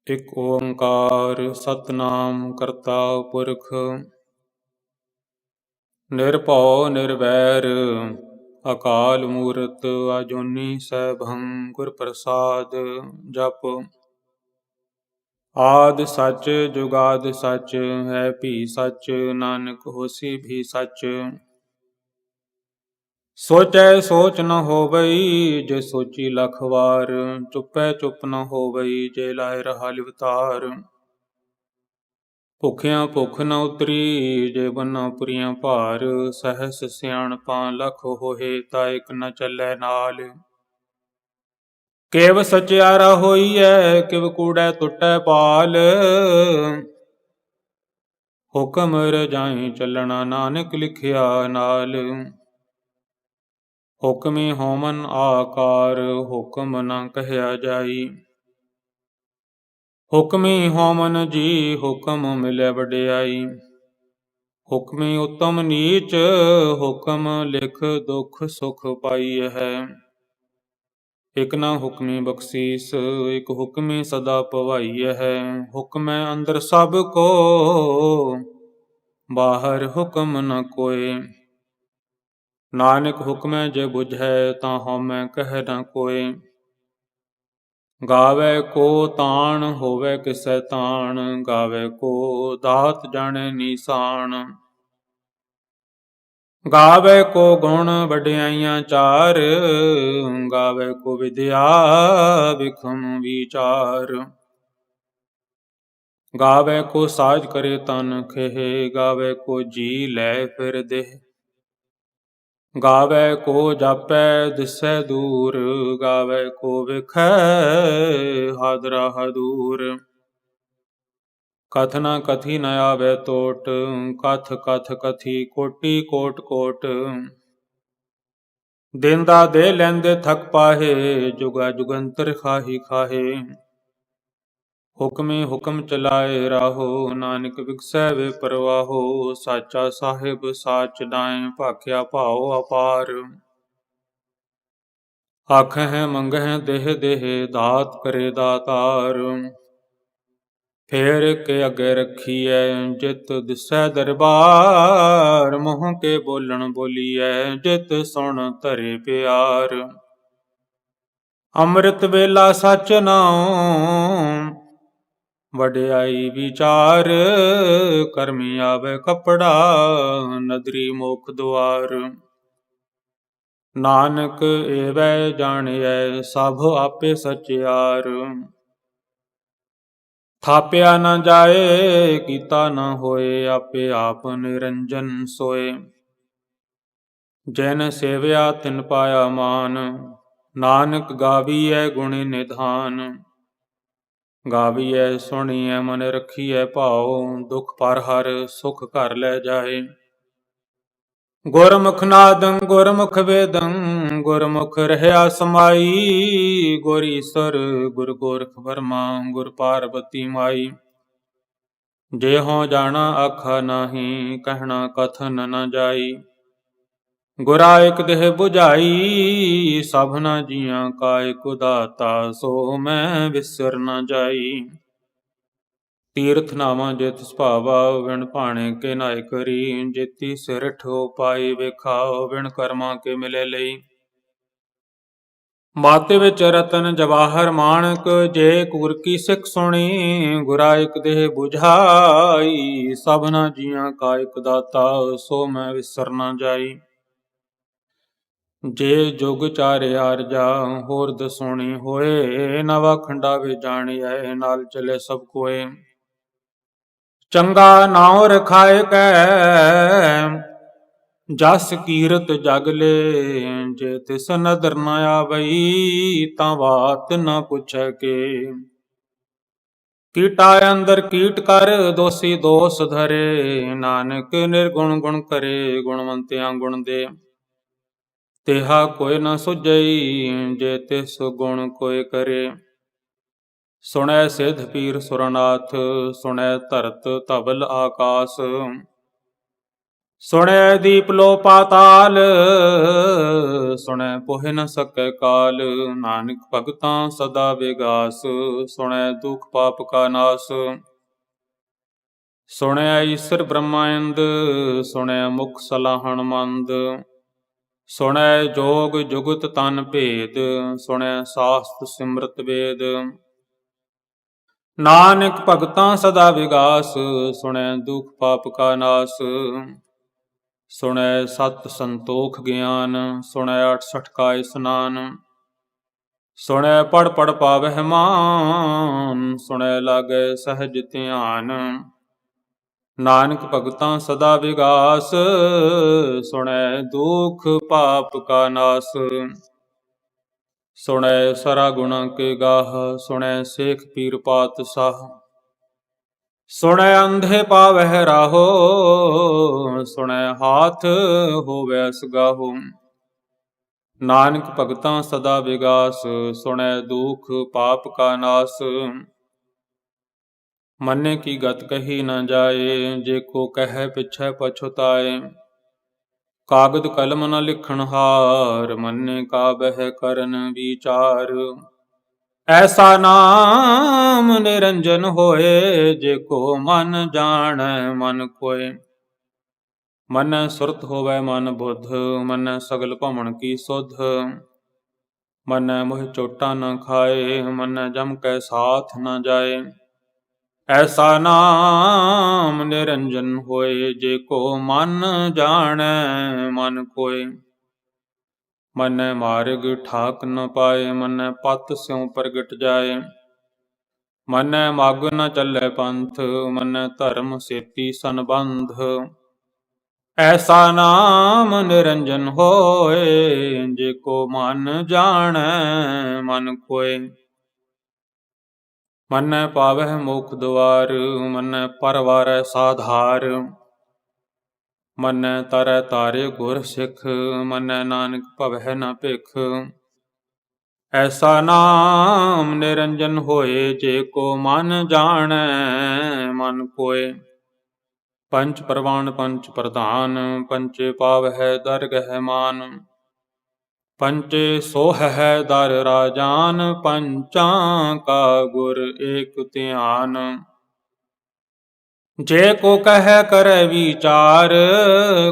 ਇਕ ਓੰਕਾਰ ਸਤਿਨਾਮ ਕਰਤਾ ਪੁਰਖ ਨਿਰਭਉ ਨਿਰਵੈਰ ਅਕਾਲ ਮੂਰਤ ਅਜੂਨੀ ਸੈਭੰ ਗੁਰ ਪ੍ਰਸਾਦ ਜਪ ਆਦਿ ਸੱਚ ਜੁਗਾਦਿ ਸੱਚ ਹੈ ਭੀ ਸੱਚ ਨਾਨਕ ਹੋਸੀ ਵੀ ਸੱਚ ਸੋਚੈ ਸੋਚ ਨ ਹੋਵਈ ਜੇ ਸੋਚੀ ਲਖ ਵਾਰ ਚੁੱਪੈ ਚੁੱਪ ਨ ਹੋਵਈ ਜੇ ਲਾਇ ਰਹਾ ਲਿਵਤਾਰ ਭੁਖਿਆਂ ਭੁਖ ਨ ਉਤਰੀ ਜੇ ਬੰਨਾ ਪੁਰੀਆਂ ਭਾਰ ਸਹਸ ਸਿਆਣਪਾਂ ਲਖ ਹੋਏ ਤਾ ਇਕ ਨ ਚੱਲੈ ਨਾਲ ਕੇਵ ਸਚਿਆਰਾ ਹੋਈਐ ਕਿਵ ਕੂੜੈ ਟੁੱਟੈ ਪਾਲ ਹੁਕਮ ਰਜਾਈ ਚੱਲਣਾ ਨਾਨਕ ਲਿਖਿਆ ਨਾਲ ਹੁਕਮੀ ਹੋਮਨ ਆਕਾਰ ਹੁਕਮ ਨ ਕਹਿਆ ਜਾਈ ਹੁਕਮੀ ਹੋਮਨ ਜੀ ਹੁਕਮ ਮਿਲੈ ਵਡਿਆਈ ਹੁਕਮੀ ਉਤਮ ਨੀਚ ਹੁਕਮ ਲਿਖ ਦੁਖ ਸੁਖ ਪਾਈ ਹੈ ਇਕ ਨਾ ਹੁਕਮੀ ਬਖਸ਼ੀਸ ਇਕ ਹੁਕਮੀ ਸਦਾ ਭਵਾਈ ਹੈ ਹੁਕਮੈ ਅੰਦਰ ਸਭ ਕੋ ਬਾਹਰ ਹੁਕਮ ਨ ਕੋਇ ਨਾਨਕ ਹੁਕਮੈ ਜੇ ਬੁਝੈ ਤਾਂ ਹਉਮੈ ਕਹਿ ਨ ਕੋਇ ਗਾਵੇ ਕੋ ਤਾਣ ਹੋਵੇ ਕਿਸੈ ਤਾਣ ਗਾਵੇ ਕੋ ਦਾਤ ਜਾਣੈ ਨੀਸਾਨ ਗਾਵੇ ਕੋ ਗੁਣ ਵਡਿਆਈਆਂ ਚਾਰ ਗਾਵੇ ਕੋ ਵਿਦਿਆ ਵਿਖਮ ਵਿਚਾਰ ਗਾਵੇ ਕੋ ਸਾਜ ਕਰੇ ਤਨ ਖੇਹ ਗਾਵੇ ਕੋ ਜੀ ਲੈ ਫਿਰ ਦੇਹ ਗਾਵੇ ਕੋ ਜਾਪੈ ਦਿਸੈ ਦੂਰ ਗਾਵੇ ਕੋ ਵਿਖੈ ਹਾਦਰਾ ਹਦੂਰ ਕਥ ਨ ਕਥੀ ਨ ਆਵੇ ਟੋਟ ਕਥ ਕਥ ਕਥੀ ਕੋਟੀ ਕੋਟ ਕੋਟ ਦੇਂਦਾ ਦੇ ਲੈਂਦੇ ਥਕ ਪਾਹੇ ਜੁਗਾ ਜੁਗੰਤਰ ਖਾਹੀ ਖਾਹੇ ਹੁਕਮੇ ਹੁਕਮ ਚਲਾਏ ਰਾਹੋ ਨਾਨਕ ਵਿਗਸੈ ਵੇ ਪਰਵਾਹੋ ਸਾਚਾ ਸਾਹਿਬ ਸਾਚ ਨਾਇ ਭਾਖਿਆ ਭਾਉ ਅਪਾਰ ਆਖਹਿ ਮੰਗਹਿ ਦੇਹ ਦੇਹ ਦਾਤ ਕਰੇ ਦਾਤਾਰ ਫੇਰ ਕੇ ਅੱਗੇ ਰੱਖੀਐ ਜਿਤ ਦਿਸੈ ਦਰਬਾਰ ਮੂੰਹ ਕੇ ਬੋਲਣ ਬੋਲੀਐ ਜਿਤ ਸੁਣ ਧਰੇ ਪਿਆਰ ਅੰਮ੍ਰਿਤ ਵੇਲਾ ਸਚ ਨਾਉ ਵਡਿਆਈ ਵਿਚਾਰ ਕਰਮੀ ਆਵੇ ਕਪੜਾ ਨਦਰੀ ਮੁਖ ਦੁਆਰ ਨਾਨਕ ਏਵੈ ਜਾਣਿਐ ਸਭ ਆਪੇ ਸਚਿਆਰ ਥਾਪਿਆ ਨ ਜਾਏ ਕੀਤਾ ਨ ਹੋਏ ਆਪੇ ਆਪ ਨਿਰੰਜਨ ਸੋਏ ਜਿਨ ਸੇਵਿਆ ਤਿਨ ਪਾਇਆ ਮਾਨ ਨਾਨਕ ਗਾਵੀਐ ਗੁਣੀ ਨਿਧਾਨ ਗਾਵੀਐ ਸੁਣੀਐ ਮਨ ਰਖੀਐ ਭਾਉ ਦੁਖ ਪਰ ਹਰ ਸੁਖ ਘਰ ਲੈ ਜਾਏ ਗੁਰਮੁਖ ਨਾਦੰ ਗੁਰਮੁਖ ਵੇਦੰ ਗੁਰਮੁਖ ਰਹਿਆ ਸਮਾਈ ਗੁਰ ਈਸਰ ਗੁਰ ਗੋਰਖ ਬਰਮਾ ਗੁਰ ਪਾਰਬਤੀ ਮਾਈ ਜੇ ਹੋਂ ਜਾਣਾ ਆਖਾ ਨਾਹੀ ਕਹਿਣਾ ਕਥਨ ਨ ਜਾਈ ਗੁਰਾ ਇਕ ਦੇਹ 부ਝਾਈ ਸਭਨਾ ਜੀਆਂ ਕਾ ਇਕ ਦਾਤਾ ਸੋ ਮੈਂ ਵਿਸਰ ਨ ਜਾਈ ਤੀਰਥ ਨਾਵਾਂ ਜਿਤ ਸੁਭਾਵਾ ਵਿਣ ਭਾਣੇ ਕੇ ਨਾਇ ਕਰੀ ਜੇਤੀ ਸਿਰਠ ਉਪਾਈ ਵੇਖਾਓ ਵਿਣ ਕਰਮਾਂ ਕੇ ਮਿਲੇ ਲਈ ਮਾਤੇ ਵਿੱਚ ਰਤਨ ਜਵਾਹਰ ਮਾਣਕ ਜੇ ਗੁਰ ਕੀ ਸਿੱਖ ਸੁਣੀ ਗੁਰਾ ਇਕ ਦੇਹ 부ਝਾਈ ਸਭਨਾ ਜੀਆਂ ਕਾ ਇਕ ਦਾਤਾ ਸੋ ਮੈਂ ਵਿਸਰ ਨ ਜਾਈ ਜੇ ਜੁਗ ਚਾਰਿਆ ਰਜਾ ਹੋਰ ਦਸੋਣੀ ਹੋਏ ਨਵਾ ਖੰਡਾ ਵੇ ਜਾਣੀਐ ਨਾਲ ਚਲੇ ਸਭ ਕੋਏ ਚੰਗਾ ਨਾਉ ਰਖਾਇ ਕੈ ਜਸ ਕੀਰਤ ਜਗ ਲੇ ਜੇ ਤਿਸ ਨਦਰ ਨ ਆਵਈ ਤਾਂ ਬਾਤ ਨ ਪੁੱਛੈ ਕੇ ਕੀਟਾ ਅੰਦਰ ਕੀਟ ਕਰ ਦੋਸੀ ਦੋਸ ਧਰੇ ਨਾਨਕ ਨਿਰਗੁਣ ਗੁਣ ਕਰੇ ਗੁਣਵੰਤਿਆਂ ਗੁਣ ਦੇ ਤਿਹਾ ਕੋਈ ਨ ਸੁਝਈ ਜੇ ਤਿਸ ਗੁਣ ਕੋਈ ਕਰੇ ਸੁਣੈ ਸਿਧ ਪੀਰ ਸੁਰਨਾਥ ਸੁਣੈ ਧਰਤ ਧਵਲ ਆਕਾਸ ਸੁਣੈ ਦੀਪ ਲੋ ਪਾਤਾਲ, ਸੁਣੈ ਪੋਹਿ ਨ ਸਕੈ ਕਾਲ। ਨਾਨਕ ਭਗਤਾਂ ਸਦਾ ਵਿਗਾਸ, ਸੁਣੈ ਦੁਖ ਪਾਪ ਕਾ ਨਾਸ। ਸੁਣਿਆ ਈਸਰ ਬ੍ਰਹਮਾਇੰਦ, ਸੁਣਿਆ ਮੁਖ ਸਲਾਹਣ ਮੰਦ। ਸੁਣੈ ਜੋਗ ਜੁਗਤ ਤਨ ਭੇਦ, ਸੁਣਿਆ ਸਾਸਤ ਸਿਮਰਤ ਵੇਦ। ਨਾਨਕ ਭਗਤਾਂ ਸਦਾ ਵਿਗਾਸ, ਸੁਣੈ ਦੁਖ ਪਾਪ ਕਾ ਨਾਸ। ਸੁਣੈ ਸਤ ਸੰਤੋਖ ਗਿਆਨ, ਸੁਣੈ 68 ਕਾ ਇਸਨਾਨ। ਸੁਣੈ ਪੜ ਪੜ ਪਾਵਹਿ ਮਾਨ, ਸੁਣੈ ਲਾਗੈ ਸਹਿਜ ਧਿਆਨ। ਨਾਨਕ ਭਗਤਾਂ ਸਦਾ ਵਿਗਾਸ, ਸੁਣੈ ਦੁਖ ਪਾਪ ਕਾ ਨਾਸ। ਸੁਣੈ ਸਰਾ ਗੁਣਾ ਕੇ ਗਾਹ, ਸੁਣੈ ਸੇਖ ਪੀਰ ਪਾਤਸ਼ਾਹ। ਸੁਣੈ ਅੰਧੇ ਪਾਵਹਿ ਰਾਹੋ, ਸੁਣੈ ਹਾਥ ਹੋਵੈ ਸਗਾਹੋ। ਨਾਨਕ ਭਗਤਾਂ ਸਦਾ ਵਿਗਾਸ, ਸੁਣੈ ਦੁਖ ਪਾਪ ਕਾ ਨਾਸ। ਮੰਨੇ ਕੀ ਗਤ ਕਹੀ ਨ ਜਾਏ, ਜੇ ਕੋ ਕਹਿ ਪਿਛੈ ਪਛੁਤਾਏ। ਕਾਗਦ ਕਲਮ ਨ ਲਿਖਣ ਹਾਰ, ਮੰਨੇ ਕਾ ਬਹਿ ਕਰਨ ਵਿਚਾਰ। ਐਸਾ ਨਾਮ ਨਿਰੰਜਨ ਹੋਏ, ਜੇ ਕੋ ਮਨ ਜਾਣੈ ਮਨ ਕੋਇ। ਮੰਨੈ ਸੁਰਤ ਹੋਵੈ ਮਨ ਬੁੱਧ, ਮੰਨੈ ਸਗਲ ਭਵਨ ਕੀ ਸੁਧ। ਮੰਨੈ ਮੋਹਿ ਚੋਟਾ ਨ ਖਾਏ, ਮੰਨੈ ਜਮ ਕੈ ਸਾਥ ਨ ਜਾਏ। ਐਸਾ ਨਾਮ ਨਿਰੰਜਨ ਹੋਏ, ਜੇ ਕੋ ਮਨ ਜਾਣੈ ਮਨ ਕੋਇ। ਮੰਨੈ ਮਾਰਗ ਠਾਕ ਨ ਪਾਏ, ਮੰਨੈ ਪਤ ਸਿਉ ਪ੍ਰਗਟ ਜਾਏ। ਮੰਨੈ ਮਗ ਨ ਚੱਲੈ ਪੰਥ, ਮੰਨੈ ਧਰਮ ਸੇਤੀ ਸੰਬੰਧ। ਐਸਾ ਨਾਮ ਨਿਰੰਜਨ ਹੋਏ, ਜੇ ਕੋ ਮਨ ਜਾਣੈ ਮਨ ਕੋਇ। ਮੰਨੈ ਪਾਵਹਿ ਮੋਖ ਦੁਆਰ, ਮੰਨੈ ਪਰਵਾਰੈ ਸਾਧਾਰ। ਮੰਨੈ ਤਰੈ ਤਾਰੇ ਗੁਰ ਸਿੱਖ, ਮੰਨੈ ਨਾਨਕ ਭਵਹਿ ਨ ਭਿਖ। ਐਸਾ ਨਾਮ ਨਿਰੰਜਨ ਹੋਏ, ਜੇ ਕੋ ਮਨ ਜਾਣੈ ਮਨ ਕੋਇ। ਪੰਚ ਪ੍ਰਵਾਨ ਪੰਚ ਪ੍ਰਧਾਨ, ਪੰਚੇ ਪਾਵਹਿ ਦਰਗਹਿ ਮਾਨ। ਪੰਚੇ ਸੋਹਹਿ ਦਰ ਰਾਜਾਨ, ਪੰਚਾਂ ਕਾ ਗੁਰ ਏਕ ਧਿਆਨ। ਜੇ ਕੋ ਕਹਿ ਕਰੈ ਵਿਚਾਰ,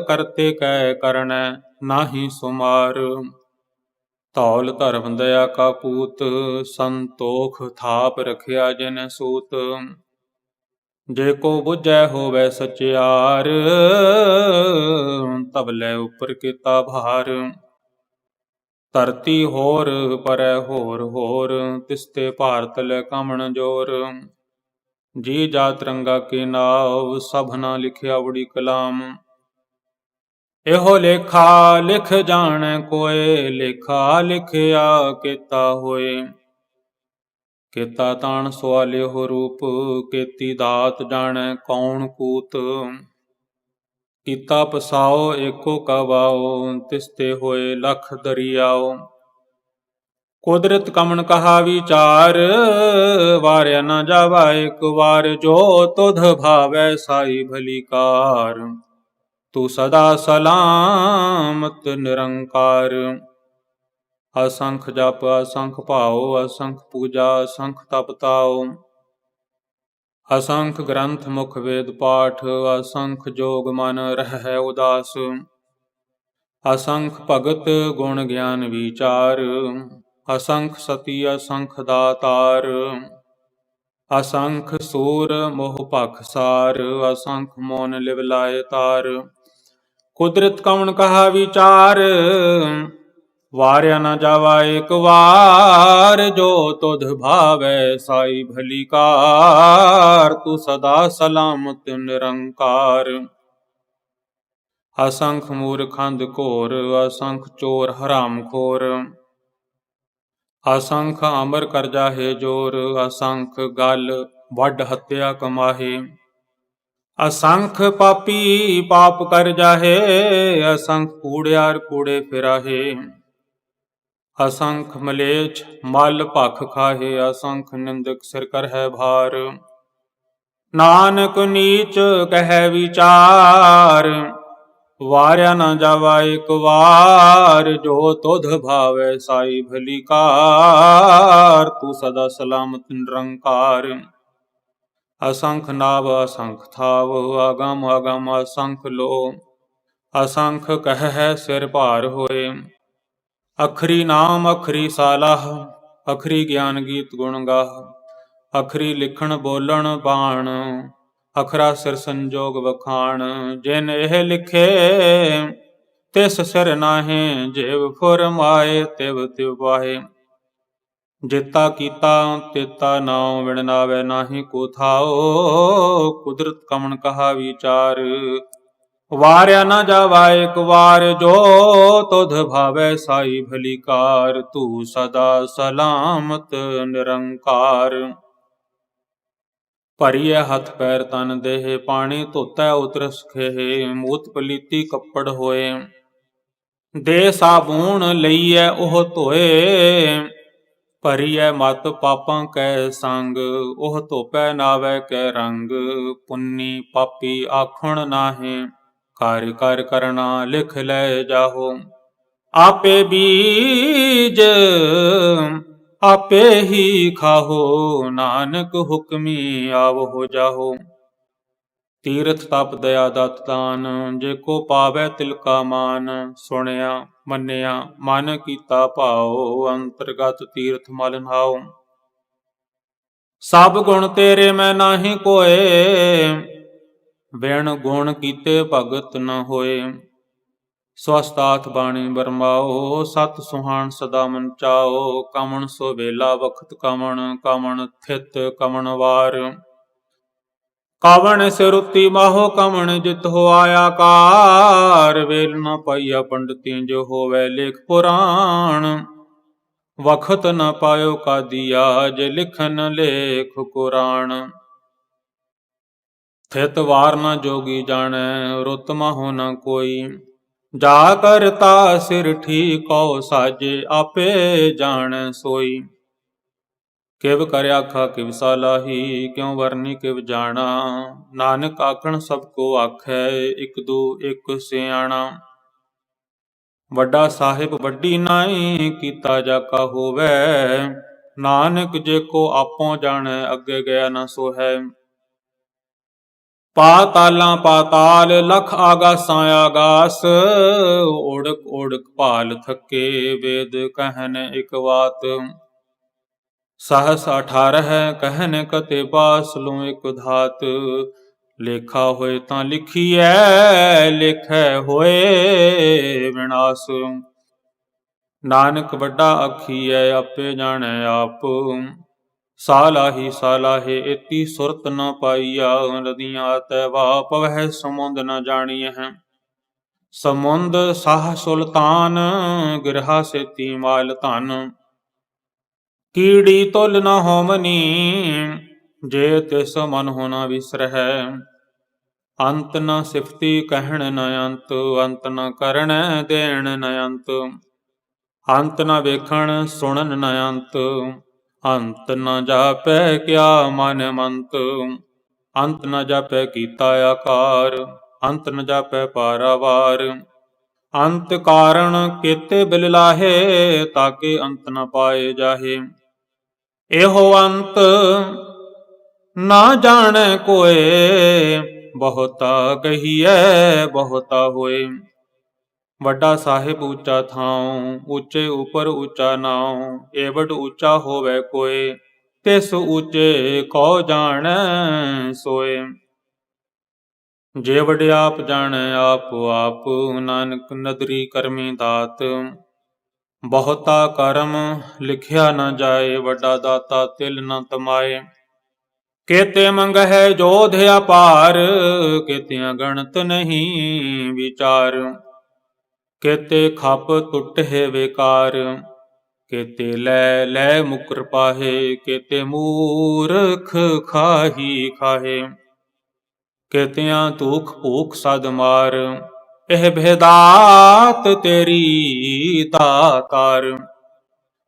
ਕਰਤੇ ਕੈ ਕਰਣੈ ਨਾਹੀ ਸੁਮਾਰ। ਧੌਲ ਧਰਮ ਦਇਆ ਕਾ ਪੂਤ, ਸੰਤੋਖ ਥਾਪ ਰਖਿਆ ਜਿਨ ਸੂਤ। ਜੇ ਕੋ ਬੁਝੈ ਹੋਵੈ ਸਚਿਆਰ, ਤਬਲੇ ਉਪਰ ਕੀਤਾ ਭਾਰ। ਧਰਤੀ ਹੋਰ ਪਰੈ ਹੋਰ ਹੋਰ, ਤਿਸਤੇ ਭਾਰਤ ਲੈ ਕਮਣ ਜੋਰ। ਜੀ ਜਾਤ ਰੰਗਾ ਕੇ ਨਾਵ, ਸਭਨਾ ਲਿਖਿਆ ਬੜੀ ਕਲਾਮ। ਇਹੋ ਲੇਖਾ ਲਿਖ ਜਾਣੈ ਕੋਇ, ਲੇਖਾ ਲਿਖਿਆ ਕੀਤਾ ਹੋਏ। ਕੀਤਾ ਤਾਣ ਸੁਆਲਿਓ ਰੂਪ, ਕੀਤੀ ਦਾਤ ਜਾਣੈ ਕੌਣ ਕੂਤ। ਕੀਤਾ ਪਸਾਓ ਏਕੋ ਕਵਾਓ, ਤਿਸਤੇ ਹੋਏ ਲਖ ਦਰਿਆਓ। ਕੁਦਰਤ ਕਮਣ ਕਹਾ ਵਿਚਾਰ, ਵਾਰਿਆ ਨ ਜਾਵਾ ਇਕ ਵਾਰ। ਜੋ ਤੁਧ ਭਾਵੈ ਸਾਈ ਭਲੀ ਕਾਰ, ਤੂੰ ਸਦਾ ਸਲਾਮਤ ਨਿਰੰਕਾਰ। ਅਸੰਖ ਜਪ ਅਸੰਖ ਭਾਉ, ਅਸੰਖ ਪੂਜਾ ਅਸੰਖ ਤਪ ਤਾਉ। ਅਸੰਖ ਗ੍ਰੰਥ ਮੁਖ ਵੇਦ ਪਾਠ, ਅਸੰਖ ਜੋਗ ਮਨ ਰਹਿ ਉਦਾਸ। ਅਸੰਖ ਭਗਤ ਗੁਣ ਗਿਆਨ ਵਿਚਾਰ, ਅਸੰਖ ਸਤੀ ਅਸੰਖ ਦਾਤਾਰ। ਅਸੰਖ ਸੂਰ ਮੋਹ ਭਖਸਾਰ, ਅਸੰਖ ਮੋਨ ਲਿਵ ਲਾਏ ਤਾਰ। ਕੁਦਰਤ ਕਵਣ ਕਹਾ ਵਿਚਾਰ, ਵਾਰਿਆ ਨ ਜਾਵਾ ਇਕ ਵਾਰ। ਜੋ ਤੁਧ ਭਾਵੈ ਸਾਈ ਭਲੀ ਕਾਰ, ਤੂੰ ਸਦਾ ਸਲਾਮਤ ਨਿਰੰਕਾਰ। ਅਸੰਖ ਮੂਰਖੰਦ ਘੋਰ, ਅਸੰਖ ਚੋਰ ਹਰਾਮ ਖੋਰ। ਅਸੰਖ ਅਮਰ ਕਰ ਜਾਹੇ ਜੋਰ, ਅਸੰਖ ਗਲ ਵੱਡ ਹੱਤਿਆ ਕਮਾਹੇ। ਅਸੰਖ ਪਾਪੀ ਪਾਪ ਕਰ ਜਾਹੇ, ਅਸੰਖ ਕੂੜਿਆਰ ਕੂੜੇ ਫਿਰਾਹੇ। ਅਸੰਖ ਮਲੇਛ ਮਲ ਭਖ ਖਾਹੇ, ਅਸੰਖ ਨਿੰਦਕ ਸਿਰ ਕਰਹਿ ਭਾਰ। ਨਾਨਕ ਨੀਚ ਕਹਿ ਵਿਚਾਰ, ਵਾਰਿਆ ਨਾ ਜਾਵਾ ਇੱਕ ਵਾਰ, ਜੋ ਤੁਧ ਭਾਵੈ ਸਾਈ ਭਲੀ ਕਾਰ। ਤੂੰ ਸਦਾ ਸਲਾਮਤ ਨਿਰੰਕਾਰ। ਅਸੰਖ ਨਾਭ ਅਸੰਖ ਥਾਵ, ਅਗਮ ਅਗਮ ਅਸੰਖ ਲੋ। ਅਸੰਖ ਕਹਿ ਸਿਰ ਭਾਰ ਹੋਏ। ਅਖਰੀ ਨਾਮ ਅਖਰੀ ਸਾਲਾਹ, ਅਖਰੀ ਗਿਆਨ ਗੀਤ ਗੁਣ ਗਾਹ। ਅਖਰੀ ਲਿਖਣ ਬੋਲਣ ਬਾਣ, ਅਖਰਾ ਸਿਰ ਸੰਜੋਗ ਵਖਾਣ। ਜਿਨ ਇਹ ਲਿਖੇ ਤਿਸ ਸਿਰ ਨਾਹੀਂ, ਜਿਵ ਫੁਰਮਾਏ ਤਿਵ ਤਿਵ ਪਾਹੇ। ਜਿਤਾ ਕੀਤਾ ਤਿਤਾ ਨਾਉ, ਵਿਣ ਨਾਵੈ ਨਾਹੀ ਕੋ ਥਾਉ। ਕੁਦਰਤ ਕਮਣ ਕਹਾ ਵਿਚਾਰ, ਵਾਰਿਆ ਨਾ ਜਾਵਾ ਇੱਕ ਵਾਰ। ਜੋ ਤੁਧ ਭਾਵੈ ਸਾਈ ਭਲੀ ਕਾਰ। ਤੂੰ ਸਦਾ ਸਲਾਮਤ ਨਿਰੰਕਾਰ। ਭਰੀਐ ਹੱਥ ਪੈਰ ਤਨ ਦੇਹ, ਪਾਣੀ ਧੋਤੈ ਉਤਰਸ ਖੇਹ। ਮੂਤ ਪਲੀਤੀ ਕੱਪੜ ਹੋਏ, ਦੇ ਸਾਬੂਣ ਲਈਐ ਉਹ ਧੋਏ। ਭਰੀਐ ਮਤ ਪਾਪਾਂ ਕੈ ਸੰਗ, ਉਹ ਧੋਪੈ ਨਾਵੈ ਕੈ ਰੰਗ। ਪੁੰਨੀ ਪਾਪੀ ਆਖਣ ਨਾਹੀਂ, ਕਰ ਕਰ ਕਰਨਾ ਲਿਖ ਲੈ ਜਾਹੋ। ਆਪੇ ਬੀਜ ਆਪੇ ਹੀ ਖਾਹੋ, ਨਾਨਕ ਹੁਕਮੀ ਆਵੋ ਜਾਹੋ। ਤੀਰਥ ਤਪ ਦਇਆ ਦਤ ਦਾਨ, ਜੇ ਕੋ ਪਾਵੈ ਤਿਲ ਕਾ ਮਾਨ। ਸੁਣਿਆ ਮੰਨਿਆ ਮਨ ਕੀਤਾ ਭਾਉ, ਅੰਤਰਗਤ ਤੀਰਥ ਮਲ ਨਹਾਉ। ਸਭ ਗੁਣ ਤੇਰੇ ਮੈਂ ਨਾਹੀ ਕੋਏ, ਬਿਨ ਗੁਣ ਕੀਤੇ ਭਗਤ ਨ ਹੋਏ। ਸਵਸਤਾਥ ਬਾਣੀ ਬਰਮਾਓ, ਸਤ ਸੁਹਾਣ ਸਦਾ ਮਨ ਚਾਓ। ਕਮਣ ਸੋ ਵੇਲਾ ਵਖਤ ਕਮਣ, ਕਮਣ ਥਿਤ ਕਮਣ ਵਾਰ। ਕਵਣ ਸਿਰੁਤੀ ਮਾਹੋ ਕਮਣ, ਜਿਤ ਹੋ ਆਇਆ ਕਾਰ। ਵੇਲ ਨ ਪਾਈਆ ਪੰਡਤੀ, ਜੋ ਹੋਵੈ ਲੇਖ ਪੁਰਾਣ। ਵਖਤ ਨ ਪਾਇਓ ਕਾਦੀਆ, ਜੇ ਲਿਖਨ ਲੇਖ ਕੁਰਾਨ। ਥਿਤ ਵਾਰ ਨ ਜੋਗੀ ਜਾਣੈ, ਰੁਤ ਮਾਹੋ ਨ ਕੋਈ। ਜਾ ਕਰਤਾ ਸਿਰ ਠੀਕਉ, ਸਾਜੇ ਆਪੇ ਜਾਣੈ ਸੋਈ। ਕਿਵ ਕਰ ਆਖਾ ਕਿਵ ਸਾਲਾਹੀ, ਕਿਉ ਵਰਨੀ ਕਿਵ ਜਾਣਾ। ਨਾਨਕ ਆਖਣ ਸਭ ਕੋ ਆਖੈ, ਇਕ ਦੂ ਇਕ ਸਿਆਣਾ। ਵੱਡਾ ਸਾਹਿਬ ਵੱਡੀ ਨਾਈ, ਕੀਤਾ ਜਾ ਕਾ ਹੋਵੈ। ਨਾਨਕ ਜੇ ਕੋ ਆਪੋ ਜਾਣੈ, ਅੱਗੇ ਗਿਆ ਨ ਸੋਹੈ। ਪਾਤਾਲਾਂ ਪਾਤਾਲ, ਲਖ ਆਗਾਸਾਂ ਆਗਾਸ। ਓੜਕ ਓੜਕ ਭਾਲ ਥਕੇ, ਵੇਦ ਕਹਿਨ ਇਕ ਵਾਤ। ਸਹਸ 18 ਕਹਿਨ ਕਤੇ ਬਾਸ, ਲਉ ਇਕ ਧਾਤ। ਲੇਖਾ ਹੋਏ ਤਾਂ ਲਿਖੀਐ, ਲੇਖੈ ਹੋਏ ਵਿਨਾਸ਼। ਨਾਨਕ ਵੱਡਾ ਆਖੀਐ, ਆਪੇ ਜਾਣੈ ਆਪ। ਸਾਲਾਹੀ ਸਾਲਾਹੇ, ਏਤੀ ਸੁਰਤ ਨ ਪਾਈਆ। ਨਦੀਆਂ ਤੈ ਵਾ ਪਵਹਿ, ਸਮੁੰਦ ਨ ਜਾਣੀਐ। ਸਮੁੰਦ ਸਾਹ ਸੁਲਤਾਨ, ਗਿਰਹਾ ਸੇਤੀ ਮਾਲ ਧਨ। ਕੀੜੀ ਤੁਲ ਨ ਹੋਮਨੀ, ਜੇ ਤਿਸ ਮਨ ਹੋ ਨ ਵਿਸਰਹਿ। ਅੰਤ ਨ ਸਿਫਤੀ ਕਹਿਣ ਨ ਅੰਤ, ਅੰਤ ਨ ਕਰਣੈ ਦੇਣ ਨ ਅੰਤ। ਅੰਤ ਨ ਵੇਖਣ ਸੁਣਨ ਨ ਅੰਤ, ਅੰਤ ਨ ਜਾਪੈ ਕਿਆ ਮਨ ਮੰਤ। ਅੰਤ ਨ ਜਾਪੈ ਕੀਤਾ ਆਕਾਰ, ਅੰਤ ਨ ਜਾਪੈ ਪਾਰਾਵਾਰ। ਅੰਤ ਕਾਰਣ ਕੇਤੇ ਬਿਲ ਲਾਹੇ, ਤਾਕੇ ਅੰਤ ਨ ਪਾਏ ਜਾਹੇ। ਇਹੋ ਅੰਤ ਨਾ ਜਾਣੈ ਕੋਏ, ਬਹੁਤਾ ਕਹੀਐ ਬਹੁਤਾ ਹੋਏ। ਵੱਡਾ ਸਾਹਿਬ ਉੱਚਾ ਥਾਉ, ਉੱਚੇ ਉਪਰ ਉੱਚਾ ਨਾਉ। ਏਵਡ ਉੱਚਾ ਹੋਵੈ ਕੋਏ, ਤਿਸ ਉੱਚੇ ਕਉ ਜਾਣੈ ਸੋਏ। ਜੇ ਵਡਿਆਪ ਜਾਣੈ ਆਪ ਆਪ, ਨਾਨਕ ਨਦਰੀ ਕਰਮੀ ਦਾਤ। ਬਹੁਤਾ ਕਰਮ ਲਿਖਿਆ ਨ ਜਾਏ, ਵੱਡਾ ਦਾਤਾ ਤਿਲ ਨ ਤਮਾਏ। ਕੇਤੇ ਮੰਗਹਿ ਜੋਧ ਅਪਾਰ, ਕੇਤਿਆਂ ਗਣਤ ਨਹੀਂ ਵਿਚਾਰ। ਕੇਤੇ ਖਪ ਟੁੱਟਹਿ ਵੇਕਾਰ, ਕੇਤੇ ਲੈ ਲੈ ਮੁਕਰ ਪਾਹੇ। ਕੇਤੇ ਮੂਰਖ ਖਾਹੀ ਖਾਹੇ, ਕੇਤਿਆਂ ਧੂਖ ਭੂਖ ਸਦ ਮਾਰ। ਇਹ ਭੇਦਾਤ ਤੇਰੀ ਦਾਤਾਰ।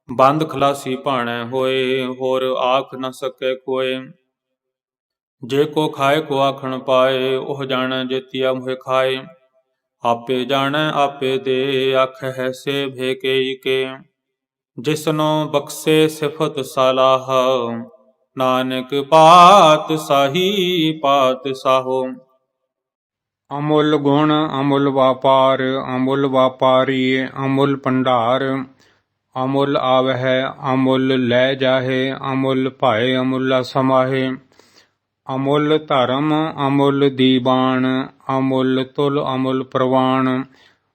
ਬੰਦ ਖਲਾਸੀ ਭਾਣੈ ਹੋਏ, ਹੋਰ ਆਖ ਨ ਸਕੈ ਕੋਏ। ਜੇ ਕੋ ਖਾਏ ਕੋ ਆਖਣ ਪਾਏ, ਉਹ ਜਾਣੈ ਜੇਤੀਆ ਮੁਹਿ ਖਾਏ। ਆਪੇ ਜਾਣੈ ਆਪੇ ਦੇ, ਆਖਹਿ ਸੇ ਭੇਕਈ ਕੇ। ਜਿਸਨੋ ਬਖਸ਼ੇ ਸਿਫਤ ਸਲਾਹ, ਨਾਨਕ ਪਾਤ ਸਾਹੀ ਪਾਤ ਸਾਹੋ। ਅਮੁੱਲ ਗੁਣ ਅਮੁੱਲ ਵਾਪਾਰ, ਅਮੁੱਲ ਵਾਪਾਰੀ ਅਮੁੱਲ ਭੰਡਾਰ। ਅਮੁੱਲ ਆਵਹਿ ਅਮੁੱਲ ਲੈ ਜਾਹੇ, ਅਮੁੱਲ ਭਾਏ ਅਮੁੱਲਾ ਸਮਾਹੇ। ਅਮੁੱਲ ਧਰਮ ਅਮੁੱਲ ਦੀਵਾਨ, ਅਮੁੱਲ ਤੁਲ ਅਮੁੱਲ ਪ੍ਰਵਾਨ।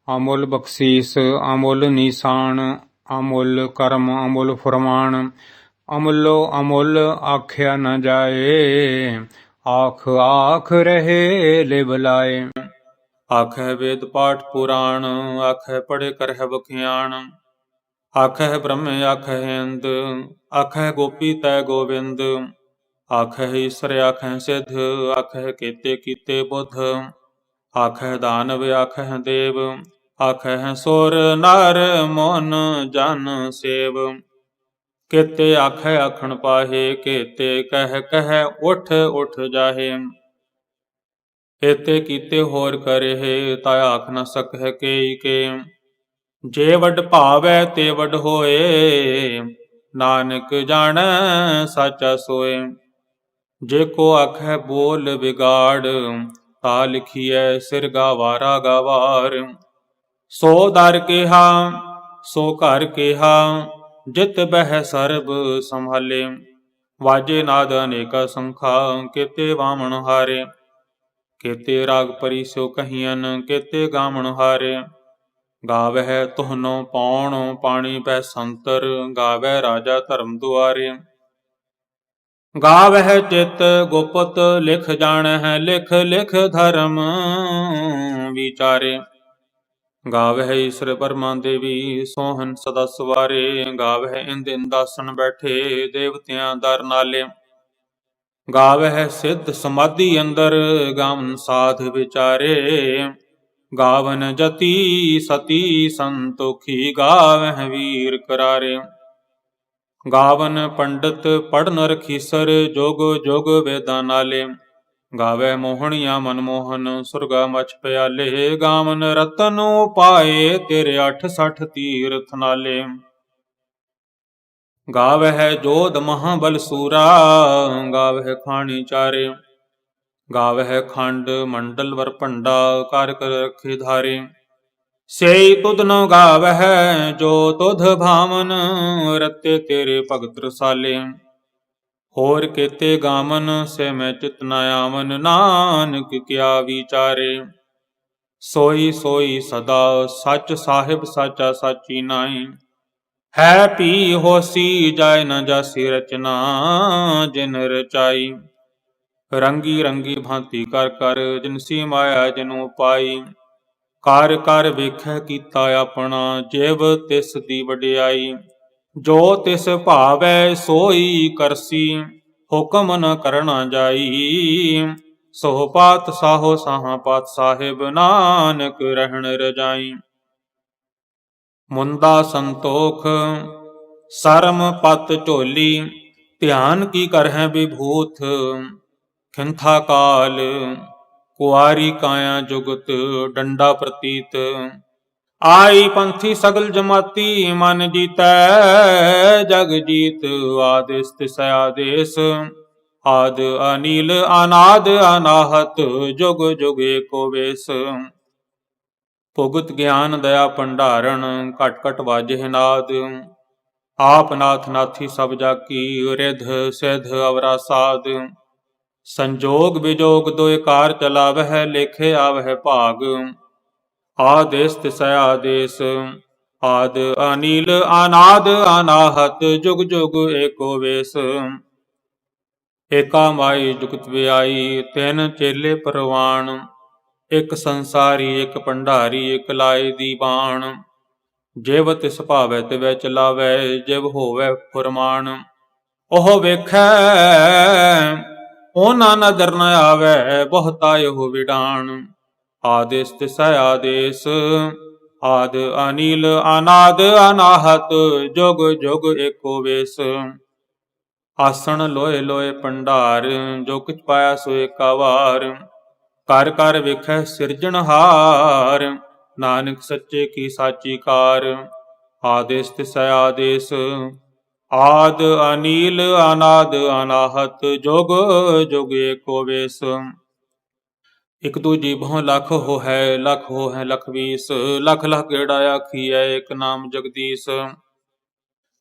ਅਮੁੱਲ ਬਖਸ਼ੀਸ ਅਮੁੱਲ ਨੀਸਾਨ, ਅਮੁੱਲ ਕਰਮ ਅਮੁੱਲ ਫਰਮਾਨ। ਅਮੁੱਲੋ ਅਮੁੱਲ ਆਖਿਆ ਨ ਜਾਏ, ਆਖ ਆਖ ਰਹੇ ਲਿਵ ਲਾਏ। ਆਖਹਿ ਵੇਦ ਪਾਠ ਪੁਰਾਣ, ਆਖਹਿ ਪੜ੍ਹੇ ਕਰਹਿ ਬਖਿਆਣ। ਆਖਹਿ ਬ੍ਰਹਮ ਆਖਹਿ ਇੰਦ, ਆਖਹਿ ਗੋਪੀ ਤੈ ਗੋਬਿੰਦ। ਆਖਹਿ ਈਸਰ ਆਖਹਿ ਸਿੱਧ, ਆਖਹਿ ਕੇਤੇ ਕੀਤੇ ਬੁੱਧ। ਆਖਹਿ ਦਾਨਵ ਆਖਹਿ ਦੇਵ, ਆਖਹਿ ਸੁਰ ਨਰ ਮਨ ਜਨ ਸੇਵ। ਕੇਤੇ ਆਖਹਿ ਆਖਣ ਪਾਹੇ, ਕੇਤੇ ਕਹਿ ਕਹਿ ਉਠ ਉਠ ਜਾਹੇ। ਏਤੇ ਕੀਤੇ ਹੋਰ ਕਰਹਿ, ਤਾ ਆਖ ਨ ਸਕਹਿ ਕੇਈ ਕੇ। ਜੇ ਵੱਡ ਭਾਵੈ ਤੇ ਵੱਡ ਹੋਏ, ਨਾਨਕ ਜਾਣੈ ਸਾਚਾ ਸੋਏ। ਜੇ ਕੋ ਆਖੈ ਬੋਲ ਵਿਗਾੜ, ਤਾ ਲਿਖੀਐ ਸਿਰ ਗਾਵਾਰਾ ਗਾਵਾਰ। ਸੋ ਦਰ ਕਿਹਾ ਸੋ ਘਰ ਕਿਹਾ, ਜਿਤ ਬਹਿ ਸਰਬ ਸੰਭਾਲੇ। ਵਾਜੇ ਨਾਦ ਅਨੇਕਾ ਸੰਖਾ, ਕੇਤੇ ਵਾਮਣ ਹਾਰੇ। ਕੇਤੇ ਰਾਗ ਪਰੀ ਸੋ ਕਹੀਅਨ, ਕੇਤੇ ਗਾਵਣ ਹਾਰੇ। ਗਾਵਹਿ ਤੁਹਨੋ ਪੌਣ ਪਾਣੀ ਪੈ ਸੰਤਰ, ਗਾਵਹਿ ਰਾਜਾ ਧਰਮ ਦੁਆਰੇ। ਗਾਵਹਿ ਚਿਤ ਗੁਪਤ ਲਿਖ ਜਾਣਹਿ, ਲਿਖ ਲਿਖ ਧਰਮ ਵਿਚਾਰੇ। ਗਾਵਹਿ ਈਸਰ ਪਰਮਾ ਦੇਵੀ, ਸੋਹਨ ਸਦਾ ਸਵਾਰੇ। ਗਾਵਹਿ ਇੰਦ ਇੰਦਾਸਨ ਬੈਠੇ, ਦੇਵਤਿਆਂ ਦਰ ਨਾਲੇ। ਗਾਵਹਿ ਸਿੱਧ ਸਮਾਧੀ ਅੰਦਰ, ਗਾਵਨ ਸਾਧ ਵਿਚਾਰੇ। ਗਾਵਨ ਜਤੀ ਸਤੀ ਸੰਤੋਖੀ, ਗਾਵਹਿ ਵੀਰ ਕਰਾਰੇ। ਗਾਵਨ ਪੰਡਤ ਪੜਨ ਰਖੀਸਰ, ਜੁਗ ਜੁਗ ਵੇਦਾਂ ਨਾਲੇ। ਗਾਵੈ ਮੋਹਣੀਆਂ ਮਨਮੋਹਨ, ਸੁਰਗਾ ਮਛ ਪਿਆਲੇ। ਗਾਵਨ ਰਤਨ ਪਾਏ, ਤੇਰੇ 68 ਤੀਰਥ ਨਾਲੇ। ਗਾਵਹਿ ਜੋਧ ਮਹਾਬਲ ਸੂਰਾ, ਗਾਵਹਿ ਖਾਣੀ ਚਾਰੇ। ਗਾਵਹਿ ਖੰਡ ਮੰਡਲ ਵਰ ਭੰਡਾ, ਕਰ ਕਰ ਰਖੇ ਧਾਰੇ। ਸੇਈ ਤੁਧ ਨ ਗਾਵਹਿ ਜੋ ਤੁਧ ਭਾਵਨ, ਰਤੇ ਤੇਰੇ ਭਗਤ ਰਸਾਲੇ। ਹੋਰ ਕੇਤੇ ਗਾਵਨ ਸੇ ਮੈਂ ਚਿਤ ਨ ਆਵਨ, ਨਾਨਕ ਕਿਆ ਵਿਚਾਰੇ। ਸੋਈ ਸੋਈ ਸਦਾ ਸੱਚ ਸਾਹਿਬ ਸਾਚਾ ਸਾਚੀ ਨਾਈ। ਹੈ ਪੀ ਹੋਸੀ ਜਾਇ ਨ ਜਾਸੀ ਰਚਨਾ, ਜਿਨ ਰਚਾਈ। ਰੰਗੀ ਰੰਗੀ ਭਾਂਤੀ ਕਰ ਕਰ, ਜਿਨਸੀ ਮਾਇਆ ਜਿਨੂ ਪਾਈ। ਕਰ ਕਰ ਵੇਖੈ ਕੀਤਾ ਆਪਣਾ, ਜਿਵ ਤਿਸ ਦੀ ਵਡਿਆਈ। ਜੋ ਤਿਸ ਭਾਵੈ ਸੋਈ ਕਰਸੀ, ਹੁਕਮ ਨ ਕਰਣਾ ਜਾਈ। ਸੋ ਪਾਤ ਸਾਹੋ ਸਾਹਾ ਪਾਤ ਸਾਹਿਬ, ਨਾਨਕ ਰਹਿਣ ਰਜਾਈ। ਮੁੰਦਾ ਸੰਤੋਖ ਸਰਮ ਪਤ ਝੋਲੀ, ਧਿਆਨ ਕੀ ਕਰਹਿ ਵਿਭੂਤ। ਖਿੰਥਾ ਕਾਲ ਕੁਆਰੀ ਕਾਇਆ ਜੁਗਤ, ਡੰਡਾ ਪ੍ਰਤੀਤ। ਆਈ ਪੰਥੀ ਸਗਲ ਜਮਾਤੀ, ਮਨ ਜੀਤੈ ਜਗ ਜੀਤ। ਆਦੇਸ ਤਿਸੈ ਆਦੇਸ, ਆਦ ਅਨੀਲ ਅਨਾਦ ਅਨਾਹਤ, ਜੁਗ ਜੁਗ ਏਕੋ ਵੇਸ। ਭੁਗਤ ਗਿਆਨ ਦਇਆ ਭੰਡਾਰਨ, ਘਟ ਘਟ ਵਾਜਹਿ ਨਾਦ। ਆਪ ਨਾਥ ਨਾਥੀ ਸਭ ਜਾਕੀ, ਰਿਧ ਸਿਧ ਅਵਰਾ ਸਾਧ। ਸੰਜੋਗ ਵਿਜੋਗ ਦੁਇ ਕਾਰ ਚਲਾਵਹਿ, ਲੇਖੇ ਆਵਹਿ ਭਾਗ। ਆਦੇਸ ਤਿਸੈ ਆਦੇਸ, ਆਦ ਅਨੀਲ ਅਨਾਦ ਅਨਾਹਤ, ਜੁਗ ਜੁਗ ਏਕੋ ਵੇਸ। ਏਕਾ ਮਾਈ ਜੁਗਤ ਵਿਆਈ, ਤਿੰਨ ਚੇਲੇ ਪਰਵਾਣ। ਇਕ ਸੰਸਾਰੀ ਇਕ ਭੰਡਾਰੀ, ਇਕ ਲਾਏ ਦੀਵਾਨ। ਜਿਵ ਤਿਸ ਭਾਵੈ ਤਿਵੈ ਚਲਾਵੈ, ਜਿਵ ਹੋਵੈ ਫੁਰਮਾਨ। ਉਹ ਵੇਖੈ ਉਹਨਾਂ ਨਦਰ ਨ ਆਵੈ, ਬਹੁਤਾ ਇਹੋ ਵਿਡਾਣ। ਆਦੇਸ ਤਿਸੈ ਆਦੇਸ, ਆਦ ਅਨੀਲ ਅਨਾਦ ਅਨਾਹਤ, ਜੁਗ ਜੁਗ ਏਕੋ ਵੇਸ। ਆਸਣ ਲੋਏ ਲੋਏ ਭੰਡਾਰ, ਜੋ ਕਿਛ ਪਾਇਆ ਸੋ ਏਕਾ ਵਾਰ। ਕਰ ਕਰ ਵੇਖੈ ਸਿਰਜਣਹਾਰ, ਨਾਨਕ ਸੱਚੇ ਕੀ ਸਾਚੀ ਕਾਰ। ਆਦੇਸ ਤਿਸੈ ਆਦੇਸ ਆਦ ਅਨੀਲ ਅਨਾਦ ਅਨਾਹਤ ਜੁਗ ਜੁਗ ਏਕੋ ਵੇਸ। ਇਕ ਦੂਜੀ ਬਹੁ ਲੱਖ ਹੋਹੈ ਲੱਖ ਵੀਸ। ਲੱਖ ਲੱਖ ਗੇੜਾ ਆਖੀਐ ਇਕ ਨਾਮ ਜਗਦੀਸ਼।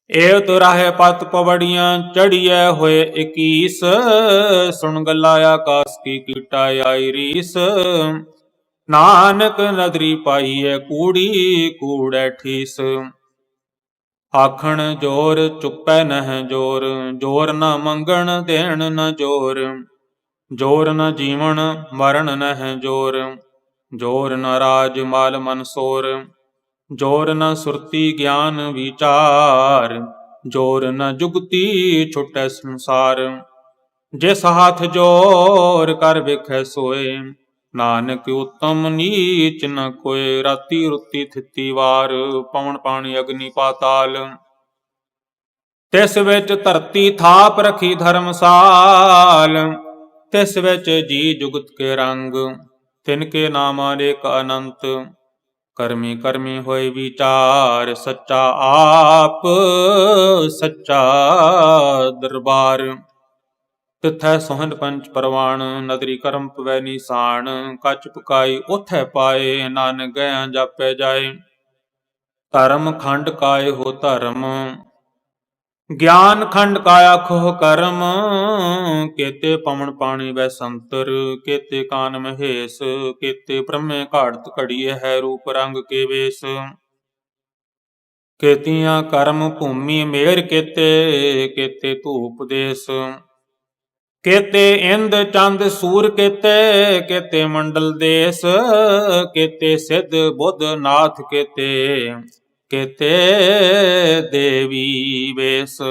ਏਵ ਤੁਰਾਹੇ ਪਤ ਪਵੜੀਆਂ ਚੜੀਐ ਹੋਏ 21। ਸੁਣ ਗੱਲਾ ਆਕਾਸ ਕੀ ਕੀਟਾ ਆਈ ਰੀਸ। ਨਾਨਕ ਨਦਰੀ ਪਾਈਐ ਕੂੜੀ ਕੂੜੈ ਠੀਸ। ਆਖਣ ਜੋਰ ਚੁੱਪੈ ਨਹਿ ਜੋਰ। ਜੋਰ ਨ ਮੰਗਣ ਦੇਣ ਨ ਜੋਰ। ਜੋਰ ਨ ਜੀਵਨ ਮਰਨ ਨਹਿ ਜੋਰ। ਜੋਰ ਨ ਰਾਜ ਮਾਲ ਮਨਸੋਰ। ਜੋਰ ਨ ਸੁਰਤੀ ਗਿਆਨ ਵਿਚਾਰ। ਜੋਰ ਨ ਜੁਗਤੀ ਛੁਟੈ ਸੰਸਾਰ। ਜਿਸ ਹੱਥ ਜੋਰ ਕਰ ਵੇਖੈ ਸੋਏ। ਨਾਨਕ ਉਤਮ ਨੀਚ ਨ ਕੋਏ। ਰਾਤੀ ਰੁੱਤੀ ਥਿੱਤੀ ਵਾਰ ਪਵਨ ਪਾਣੀ ਅਗਨੀ ਪਾਤਾਲ। ਤਿਸ ਵਿੱਚ ਧਰਤੀ ਥਾਪ ਰਖੀ ਧਰਮਸਾਲ। ਤਿਸ ਵਿੱਚ ਜੀ ਜੁਗਤ ਕੇ ਰੰਗ। ਤਿਨ ਕੇ ਨਾਮ ਅਨੇਕ ਅਨੰਤ। ਕਰਮੀ ਕਰਮੀ ਹੋਏ ਵਿਚਾਰ। ਸੱਚਾ ਆਪ ਸੱਚਾ ਦਰਬਾਰ। ਤਿਥੈ ਸੋਹਣ ਪੰਚ ਪਰਵਾਣ। ਨਦਰੀ ਕਰਮ ਪਵੈ ਨੀਸਾਨ। ਕੱਚ ਪਕਾਈ ਉਥੈ ਪਾਏ। ਨਾਨਕ ਗਇਆ ਜਾਪੈ ਜਾਏ। ਧਰਮ ਖੰਡ ਕਾਏ ਹੋ ਧਰਮ। ਗਿਆਨ ਖੰਡ ਕਾਇਆ ਖੋਹ ਕਰਮ। ਕੇਤੇ ਪਵਨ ਪਾਣੀ ਵੈ ਸੰਤਰ। ਕੇਤੇ ਕਾਨ ਮਹੇਸ਼। ਕੇਤੇ ਬ੍ਰਹਮੇ ਘਾੜਤ ਘੜੀਏ ਹੈ ਰੂਪ ਰੰਗ ਕੇ ਵੇਸ। ਕੇਤੀਆਂ ਕਰਮ ਭੂਮੀ ਮੇਰ ਕੇਤੇ। ਕੇਤੇ ਧੂਪ ਦੇਸ। ਕੇਤੇ ਇੰਦ ਚੰਦ ਸੂਰ ਕੇਤੇ। ਕੇਤੇ ਮੰਡਲ ਦੇਸ। ਕੇਤੇ ਸਿੱਧ ਬੁੱਧ ਨਾਥ ਕੇਤੇ। ਕੇਤੇ ਦੇਵੀ ਵੇਸ।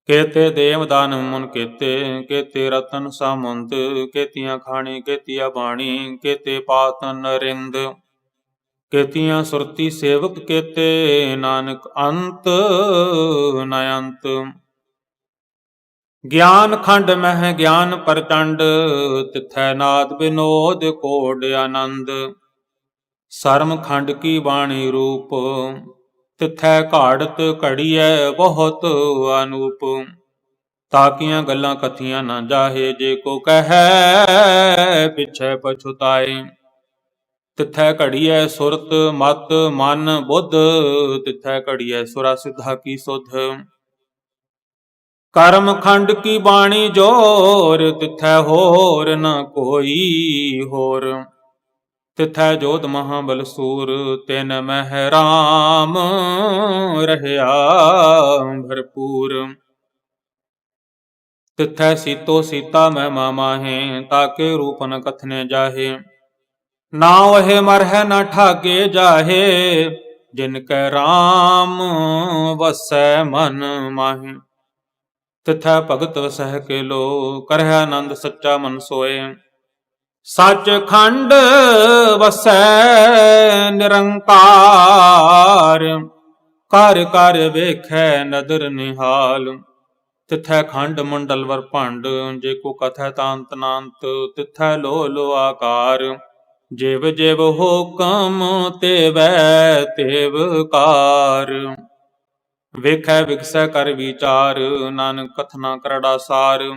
ਕੇਤੇ ਦੇਵ ਦਾਨ ਮੁਨ ਕੇਤੇ। ਕੇਤੇ ਰਤਨ ਸਮੁੰਦ। ਕੇਤੀਆਂ ਖਾਣੀ ਕੇਤੀਆ ਬਾਣੀ। ਕੇਤੇ ਪਾਤਨ ਰਿੰਦ। ਕੇਤੀਆਂ ਸੁਰਤੀ ਸੇਵਕ ਕੇਤੇ। ਨਾਨਕ ਅੰਤ ਨ ਅੰਤ। ਗਿਆਨ ਖੰਡ ਮਹਿ ਗਿਆਨ ਪ੍ਰਚੰਡ। ਤਿਥੈ ਨਾਦ ਬਿਨੋਦ ਕੋਡ ਆਨੰਦ। ਸਰਮ ਖੰਡ ਕੀ ਬਾਣੀ ਰੂਪ। ਤਿਥੈ ਘਾੜਤ ਘੜੀਐ ਬਹੁਤ ਅਨੂਪ। ਤਾਕੀਆਂ ਗੱਲਾਂ ਕਥੀਆਂ ਨਾ ਜਾਹੇ। ਜੇ ਕੋ ਕਹੈ ਪਿਛੈ ਪਛੁਤਾਏ। ਤਿਥੈ ਘੜੀਐ ਸੁਰਤ ਮਤ ਮਨ ਬੁੱਧ। ਤਿਥੈ ਘੜੀਐ ਸੁਰਾ ਸਿੱਧਾ ਕੀ ਸੁਧ। ਕਰਮ ਖੰਡ ਕੀ ਬਾਣੀ ਜੋਰ। ਤਿਥੈ ਹੋਰ ਨ ਕੋਈ ਹੋਰ। ਤਿਥੈ ਜੋਧ ਮਹਾਬਲ ਸੂਰ। ਤਿਨ ਮਹਿ ਰਾਮ ਰਹਿਆ ਭਰਪੂਰ। ਤਿਥੈ ਸੀਤੋ ਸੀਤਾ ਮਹਿਮਾ ਮਾਹੇ। ਤਾਕੇ ਰੂਪ ਨ ਕਥਨੇ ਜਾਹੇ। ਨਾ ਉਹੇ ਮਰਹਿ ਨ ਠਾਗੇ ਜਾਹੇ। ਜਿਨ ਕੈ ਰਾਮ ਵਸੈ ਮਨ ਮਾਹੇ। ਤਿਥੈ ਭਗਤ ਵਸਹਿ ਕੇ ਲੋ। ਕਰਹਿ ਆਨੰਦ ਸੱਚਾ ਮਨ ਸੋਏ। ਸੱਚ ਖੰਡ ਵਸੈ ਨਿਰੰਕਾਰ। ਕਰ ਕਰ ਵੇਖੈ ਨਦਰ ਨਿਹਾਲ। ਤਿਥੈ ਖੰਡ ਮੰਡਲ ਵਰ ਭੰਡ। ਜੇ ਕੋ ਕਥੈ ਤਾਂਤ ਨਾਂਤ। ਤਿਥੈ ਲੋ ਲੋ ਆਕਾਰ। ਜਿਵ ਜਿਵ ਹੁਕਮ ਤੇਵੈ ਤੇਵ ਕਾਰ। ਵੇਖੈ ਵਿਗਸੈ ਕਰ ਵਿਚਾਰ। ਨਾਨਕ ਕਥਨਾ ਕਰੜਾ ਸਾਰ।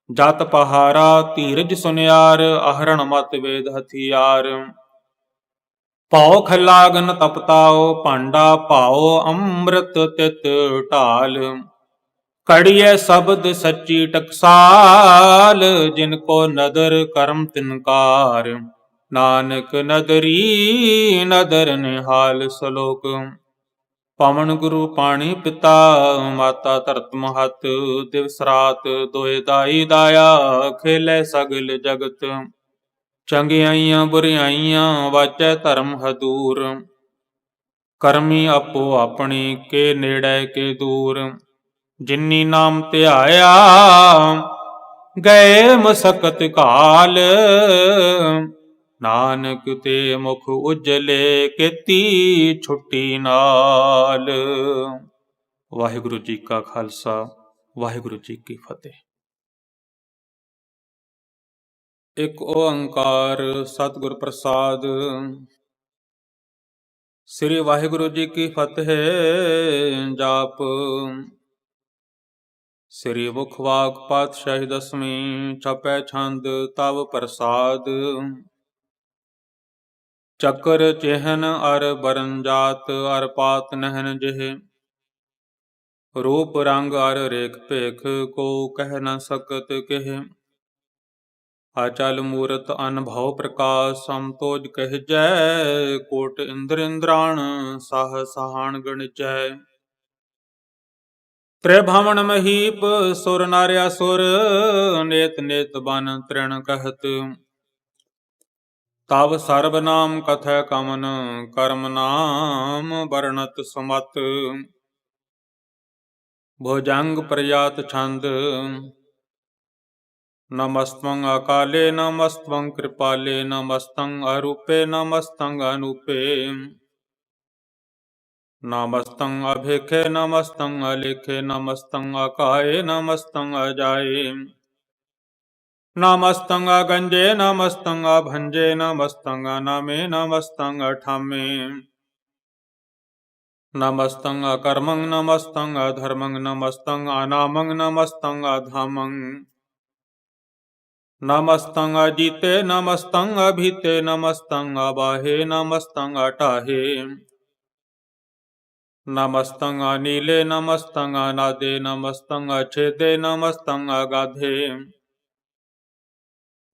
ਜਤ ਪਹਾਰਾ ਧੀਰਜ ਸੁਨਿਆਰ। ਅਹਰਣ ਮਤ ਵੇਦ ਹਥਿਆਰ। ਭਉ ਖਲਾਗਨ ਤਪਤਾਓ। ਭਾਂਡਾ ਭਾਓ ਅੰਮ੍ਰਿਤ ਤਿਤ ਢਾਲ। ਕੜੀਐ ਸ਼ਬਦ ਸੱਚੀ ਟਕਸਾਲ। ਜਿਨ ਕੋ ਨਦਰ ਕਰਮ ਤਿਨਕਾਰ। ਨਾਨਕ ਨਦਰੀ ਨਦਰ ਨਿਹਾਲ। ਸਲੋਕ। ਪਵਨ ਗੁਰੂ ਪਾਣੀ ਪਿਤਾ। ਮਾਤਾ ਧਰਤ ਮਹਤ। ਦਿਵਸ ਰਾਤ ਦੋਇ ਦਾਈ ਦਾਇਆ। ਖੇਲੇ ਸਗਲ ਜਗਤ। ਚੰਗਿਆਈਆਂ ਬੁਰਿਆਈਆਂ ਵਾਚੈ ਧਰਮ ਹਦੂਰ। ਕਰਮੀ ਆਪੋ ਆਪਣੀ ਕੇ ਨੇੜੇ ਕੇ ਦੂਰ। ਜਿਨੀ ਨਾਮ ਧਿਆਇਆ ਗਏ ਮਸਕਤ ਕਾਲ। ਨਾਨਕ ਤੇ ਮੁਖ ਉਜਲੇ ਕੀਤੀ ਛੁੱਟੀ ਨਾਲ। ਵਾਹਿਗੁਰੂ ਜੀ ਕਾ ਖਾਲਸਾ ਵਾਹਿਗੁਰੂ ਜੀ ਕੀ ਫਤਿਹ। ਇਕ ਓੰਕਾਰ ਸਤਿਗੁਰ ਪ੍ਰਸਾਦ। ਸ੍ਰੀ ਵਾਹਿਗੁਰੂ ਜੀ ਕੀ ਫਤਿਹ। ਜਾਪ ਸ੍ਰੀ ਮੁਖ ਵਾਕ ਪਾਤਸ਼ਾਹੀ ਦਸਵੀਂ ਛਪੈ ਛੰਦ ਤਵ ਪ੍ਰਸਾਦ। ਚੱਕਰ ਚਿਹਨ ਅਰ ਬਰਨ ਜਾਤ ਅਰ ਪਾਤ ਨਹਿਨ ਜਿਹ। ਰੂਪ ਰੰਗ ਅਰ ਰੇਖ ਭੇਖ ਕੋ ਕਹਿ ਨ ਸਕਤ ਕਿਹ। ਅਚਲ ਮੂਰਤ ਅਨਭਉ ਪ੍ਰਕਾਸ਼ ਸਮਤੋਜ ਕਹਿਜੈ। ਕੋਟ ਇੰਦਰ ਇੰਦਰਾਣ ਸਾਹ ਸਹਾਣ ਗਣਿਜੈ। ਤ੍ਰਿਭਵਨ ਮਹੀਪ ਸੁਰ ਨਰ ਅਸੁਰ ਨੇਤ ਨੇਤ ਬਨ ਤ੍ਰਿਣ ਕਹਿਤ। ਤਬ ਸਰਬ ਨਾਮ ਕਥੈ ਕਮਨ ਕਰਮ ਨਾਮ ਵਰਣਤ ਸੁਮਤ। ਭੁਜੰਗ ਪ੍ਰਯਾਤ ਛੰਦ ਨਮਸਤੰ ਅਕਾਲੇ ਨਮਸਤੰ ਕਿਰਪਾਲੇ ਨਮਸਤੰ ਅਰੂਪੇ ਨਮਸਤੰ ਅਨੂਪੇ। ਨਮਸਤੰ ਅਭੇਖੇ ਨਮਸਤੰ ਅਲੇਖੇ ਨਮਸਤੰ ਅਕਾਏ ਨਮਸਤੰ ਅਜਾਏ। ਨਮਸਤੰ ਅਗੰਜੇ ਨਮਸਤੰ ਅਭੰਜੇ ਨਮਸਤੰ ਅਨਾਮੇ ਨਮਸਤੰ ਅਠਾਮੇ। ਨਮਸਤੰ ਅਕਰਮੰ ਨਮਸਤੰ ਅਧਰਮੰ ਨਮਸਤੰ ਅਨਾਮੰ ਨਮਸਤੰ ਅਧਾਮੰ। ਨਮਸਤੰ ਅਜੀਤੇ ਨਮਸਤੰ ਅਭੀਤੇ ਨਮਸਤੰ ਅਬਾਹੇ ਨਮਸਤੰ ਅਟਾਹੇ। ਨਮਸਤੰ ਅਨੀਲੇ ਨਮਸਤੰ ਅਨਾਦੇ ਨਮਸਤੰ ਅਛੇਦੇ ਨਮਸਤੰ ਅਗਾਧੇ।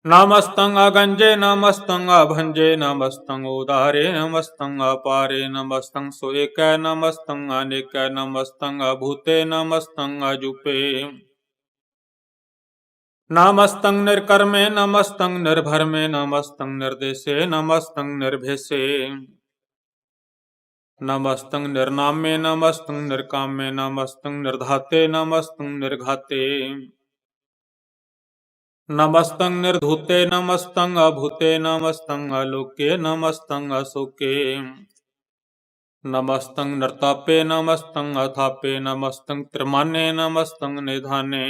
ਨਮਸਤੰ ਅਗੰਜੇ ਨਮਸਤੰ ਅਭੰਜੇ ਨਮਸਤੰ ਉਦਾਰੇ ਨਮਸਤੰ ਅਪਾਰੇ। ਨਮਸਤੰ ਸੁਏਕੈ ਨਮਸਤੰ ਅਨੇਕੈ ਨਮਸਤੰ ਅਭੂਤੇ ਨਮਸਤੰ ਅਜੂਪੇ। ਨਮਸਤੰ ਨਿਰਕਰਮੇ ਨਮਸਤੰ ਨਿਰਭਰਮੇ ਨਮਸਤੰ ਨਿਰਦੇਸੇ ਨਮਸਤੰ ਨਿਰਭੇਸੇ। ਨਮਸਤੰ ਨਿਰਨਾਮੇ ਨਮਸਤੰ ਨਿਰਕਾਮੇ ਨਮਸਤੰ ਨਿਰਧਾਤੇ ਨਮਸਤੰ ਨਿਰਘਾਤੇ। ਨਮਸਤੰ ਨਿਰਧੂਤੇ ਨਮਸਤੰ ਅਭੂਤੇ ਨਮਸਤੰ ਅਲੋਕੇ ਨਮਸਤੰ ਅਸੋਕੇ। ਨਮਸਤੰ ਨਿਰਤਾਪੇ ਨਮਸਤੰ ਅਥਾਪੇ ਨਮਸਤੰ ਤ੍ਰਿਮਾਨੇ ਨਮਸਤੰ ਨਿਧਾਨੇ।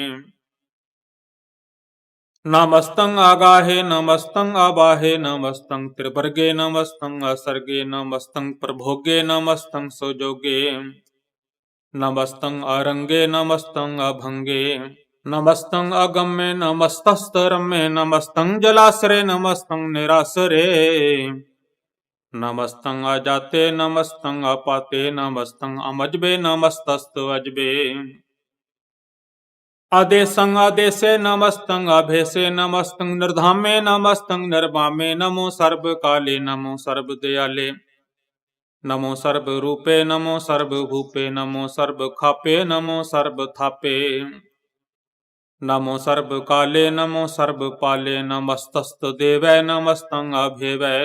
ਨਮਸਤੰ ਆਗਾਹੇ ਨਮਸਤੰ ਆਬਾਹੇ ਨਮਸਤੰ ਤ੍ਰਿਵਰਗੇ ਨਮਸਤੰ ਅਸਰਗੇ ਨਮਸਤੰ ਪ੍ਰਭੋਗੇ ਨਮਸਤੰ ਸੁਜੋਗੇ। ਨਮਸਤੰ ਅਰੰਗੇ ਨਮਸਤੰ ਅਭੰਗੇ। ਨਮਸਤੰ ਅਗੰਮੇ ਨਮਸਤਸਤਰਮੇ ਨਮਸਤੰ ਜਲਾਸਰੇ ਨਮਸਤੰ ਨਿਰਾਸਰੇ। ਨਮਸਤੰ ਅਜਾਤੇ ਨਮਸਤੰ ਅਪਾਤੇ ਨਮਸਤੰ ਅਮਜਬੇ ਨਮਸਤਸਤ ਅਜਬੇ। ਆਦੇਸੰ ਆਦੇਸੇ ਨਮਸਤੰ ਆਭੇਸੇ ਨਮਸਤੰ ਨਿਰਧਾਮੇ ਨਮਸਤੰ ਨਿਰਵਾਮੇ। ਨਮੋ ਸਰਬ ਕਾਲੇ ਨਮੋ ਸਰਬ ਦਿਆਲੇ। ਨਮੋ ਸਰਬ ਰੂਪੇ ਨਮੋ ਸਰਬ ਭੂਪੇ। ਨਮੋ ਸਰਬ ਖਾਪੇ ਨਮੋ ਸਰਬ ਥਾਪੇ। ਨਮੋ ਸਰਬ ਕਾਲੇ ਨਮੋ ਸਰਬ ਪਾਲੇ। ਨਮਸਤਸਤ ਦੇਵੈ ਨਮਸਤੰ ਅਭੇਵੈ।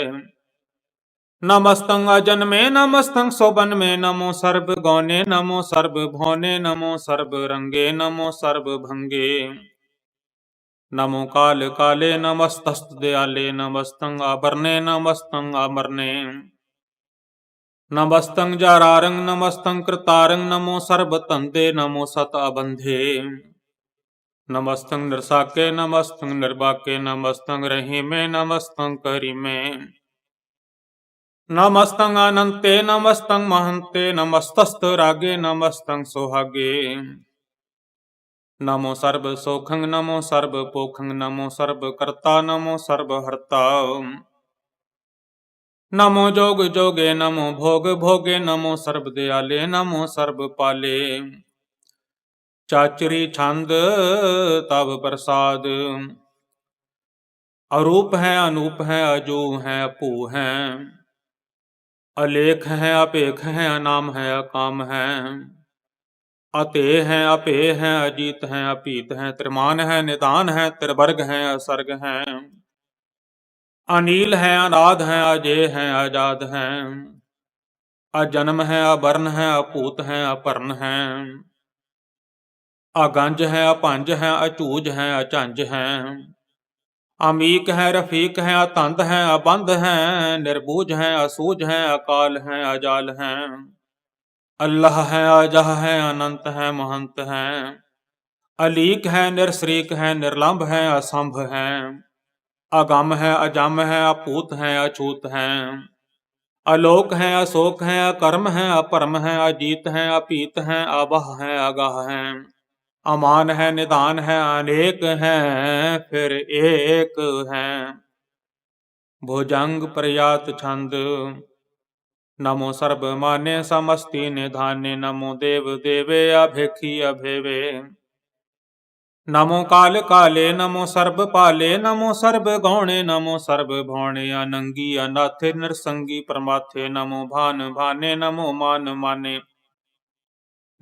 ਨਮਸਤੰ ਅਜਨਮੇ ਨਮਸਤੰ ਸੋਬਨਮੇ। ਨਮੋ ਸਰਬ ਗੌਨੇ ਨਮੋ ਸਰਬ ਭੌਨੇ। ਨਮੋ ਸਰਬ ਰੰਗੇ ਨਮੋ ਸਰਬ ਭੰਗੇ। ਨਮੋ ਕਾਲ ਕਾਲੇ ਨਮਸਤਸਤ ਦਿਆਲੇ। ਨਮਸਤੰ ਆਭਰਨੇ ਨਮਸਤੰ ਆਮਰਨੇ। ਨਮਸਤੰ ਜਾਰਾਰੰ ਨਮਸਤੰ ਕ੍ਰਤਾਰੰ। ਨਮੋ ਸਰਬ ਧੰਦੇ ਨਮੋ ਸਤ ਅਬੰਧੇ। ਨਮਸਤੰ ਨਿਰਸਾਕੇ ਨਮਸਤੰ ਨਿਰਬਾਕੇ। ਨਮਸਤੰ ਰਹੀਮੇ ਨਮਸਤੰ ਕਰੀਮੇ। ਨਮਸਤੰ ਅਨੰਤੇ ਨਮਸਤੰ ਮਹੰਤੇ। ਨਮਸਤਸਤ ਰਾਗੇ ਨਮਸਤੰ ਸੁਹਾਗੇ। ਨਮੋ ਸਰਬ ਸੋਖੰ ਨਮੋ ਸਰਬ ਪੋਖੰ। ਨਮੋ ਸਰਬ ਕਰਤਾ ਨਮੋ ਸਰਬ ਹਰਤਾ। ਨਮੋ ਜੋਗ ਜੋਗੇ ਨਮੋ ਭੋਗ ਭੋਗੇ। ਨਮੋ ਸਰਬ ਦਿਆਲੇ ਨਮੋ ਸਰਬ ਪਾਲੇ। ਚਾਚਰੀ ਛੰਦ ਤਵ ਪ੍ਰਸਾਦ। ਅਰੂਪ ਹੈ ਅਨੂਪ ਹੈ ਅਜੂ ਹੈ ਅਭੂ ਹੈ। ਅਲੇਖ ਹੈ ਅਭੇਖ ਹੈ ਅਨਾਮ ਹੈ ਅਕਾਮ ਹੈ। ਅਤੇ ਹੈ ਅਭੇ ਹੈ ਅਜੀਤ ਹੈ ਅਭੀਤ ਹੈ। ਤ੍ਰਿਮਾਨ ਹੈ ਨਿਦਾਨ ਹੈ ਤ੍ਰਿਵਰਗ ਹੈ ਅਸਰਗ ਹੈ। ਅਨੀਲ ਹੈ ਅਨਾਦ ਹੈ ਅਜੇ ਹੈ ਆਜ਼ਾਦ ਹੈ। ਅਜਨਮ ਹੈ ਅਬਰਨ ਹੈ ਅਭੂਤ ਹੈ ਅਭਰਨ ਹੈ। ਅਗੰਜ ਹੈ ਅਭੰਜ ਹੈ ਅਝੂਝ ਹੈ ਅਝੰਜ ਹੈ। ਅਮੀਕ ਹੈ ਰਫੀਕ ਹੈ ਅਤੰਦ ਹੈ ਅਬੰਧ ਹੈ। ਨਿਰਬੂਝ ਹੈ ਅਸੂਝ ਹੈ ਅਕਾਲ ਹੈ ਅਜਾਲ ਹੈ। ਅੱਲਾਹ ਹੈ ਅਜਹ ਹੈ ਅਨੰਤ ਹੈ ਮਹੰਤ ਹੈ। ਅਲੀਕ ਹੈ ਨਿਰਸਰੀਕ ਹੈ ਨਿਰਲੰਭ ਹੈ ਅਸੰਭ ਹੈ। ਅਗੰਮ ਹੈ ਅਜਮ ਹੈ ਅਭੂਤ ਹੈ ਅਛੂਤ ਹੈ। अलोक हैं, अशोक हैं, अकर्म हैं, अपरम हैं, अजीत हैं, अपीत हैं, अबह हैं, अगह हैं, अमान है, निदान है, अनेक हैं, फिर एक हैं। भुजंग प्रयात छंद। नमो सर्ब मान्य समस्ति निधान्य, नमो देव देवे अभेखी अभेवे। नमो काल काले, नमो सर्ब पाले, नमो सर्ब गौणे, नमो सर्ब भौणे, अनंगी अनाथे नरसंगी प्रमाथे, नमो भान भाने, नमो मान माने।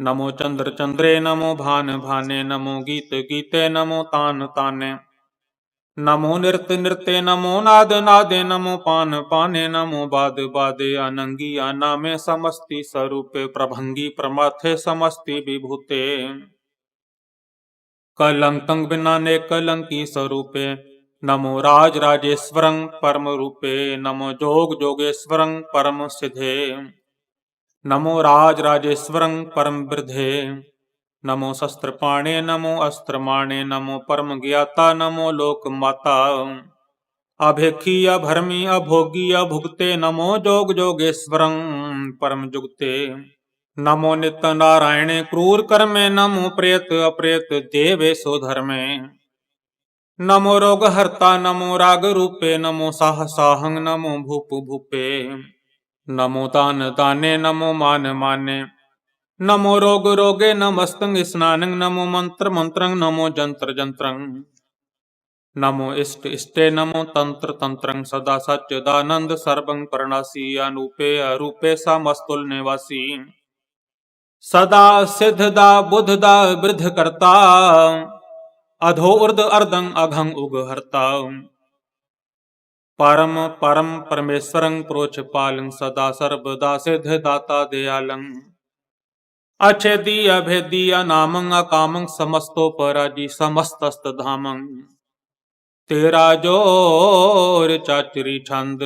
नमो चंद्र चंद्रे, नमो भान भाने, नमो गीत गीते, नमो तान ताने। नमो नृत्य नृत्य, नमो नाद नादे, नमो पान पाने, नमो बाद बादे, अनंगी अनामे समस्ति स्वरूपे, प्रभंगी प्रमाथे समस्ति विभूते। कलंकं बिनाने कलंकी स्वरूपे, नमो राज राजेश्वरं परम रूपे, नमो जोग जोगेश्वरं परम सिद्धे, नमो राज राजेश्वरं परम वृद्धे, नमो शस्त्रपाणे, नमो अस्त्रमाणे, नमो परम ज्ञाता, नमो लोक माता। अभेखी अभरमी अभोगी अभुगते, नमो जोग जोगेश्वरं परम जुगते। नमो नित्य नारायणे क्रूर कर्मे, नमो प्रेत अप्रेत देवेशो धर्मे। नमो रोग हर्ता, नमो राग रूपे, नमो साह साहं, नमो भूप भूपे। नमो तान ताने, नमो मान माने, नमो रोग रोगे, नमस्तंग स्नानं, नमो मंत्र मंत्रं, नमो जंत्र जंत्रं। नमो इष्ट इष्टे, नमो तंत्र तंत्रं, सदा सच्चिदानंद सर्वं परनासी, अनूपे अरूपे समस्तुल निवासी। सदा सिद्धदा बुद्धदा वृद्ध करता, अधो ऊर्ध अर्धं अघं उग हरता। परम परम परमेश्वरं प्रोच पालं, सदा सर्वदा सिद्ध दाता दयालं। अच्छेदी अभेदी अनामं अकामं, समस्तोपराजी समस्तस्त धामं। तेरा जोर चाचरी छंद।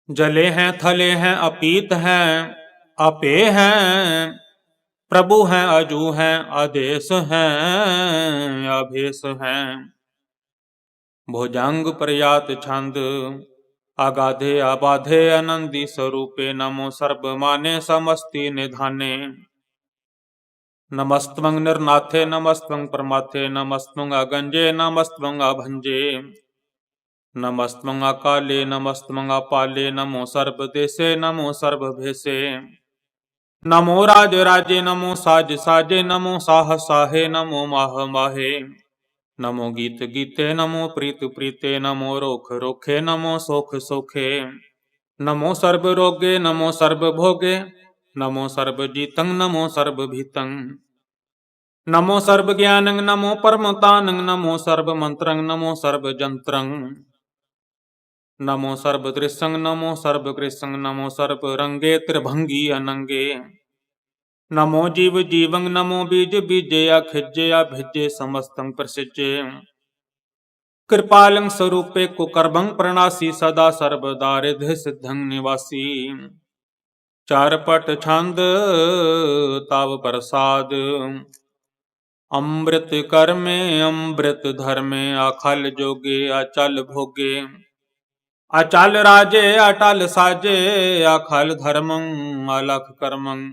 जले हैं थले हैं अपीत हैं, अपे हैं, प्रभु हैं अजू हैं, आदेश हैं, अभेस हैं। भुजंग प्रयात छंद। अगाधे अबाधे आनंदी स्वरूपे, नमो सर्व माने समस्ति निधाने। नमस्तवं निर्नाथे, नमस्तवं परमाथे, नमस्तवं अगंजे, नमस्तवं अभंजे। नमस्तवं अकाले, नमस्तवं अपाले, नमो सर्वदेशे, नमो सर्वभेषे। नमो राज राजे, नमो साज साजे, नमो साह साहे, नमो माह माहे। नमो गीत गीते, नमो प्रीत प्रीते, नमो रोख रोखे, नमो सोख सोखे। नमो सर्व रोगे, नमो सर्व भोगे, नमो सर्व जीतं, नमो सर्व भीतं। नमो सर्व ज्ञानं, नमो परमतानं, नमो सर्व मंत्रं, नमो सर्व जंत्रं। नमो सर्व दृश्यं, नमो सर्व कृष्णं, नमो सर्व रंगे त्रिभंगी अनंगे। नमो जीव जीवं, नमो बीज बीजे, अखिजे अभिजे समस्तं प्रसिजे। कृपालं स्वरूपे कुकर्मं प्रणासी, सदा सर्वदा रिद्धि सिद्धं निवासी। चारपट छंद ताव प्रसाद। अमृत कर्मे अमृत धर्मे, अखल जोगे अचल भोगे। अचल राजे अटल साजे, अखल धर्मं अलख कर्मं।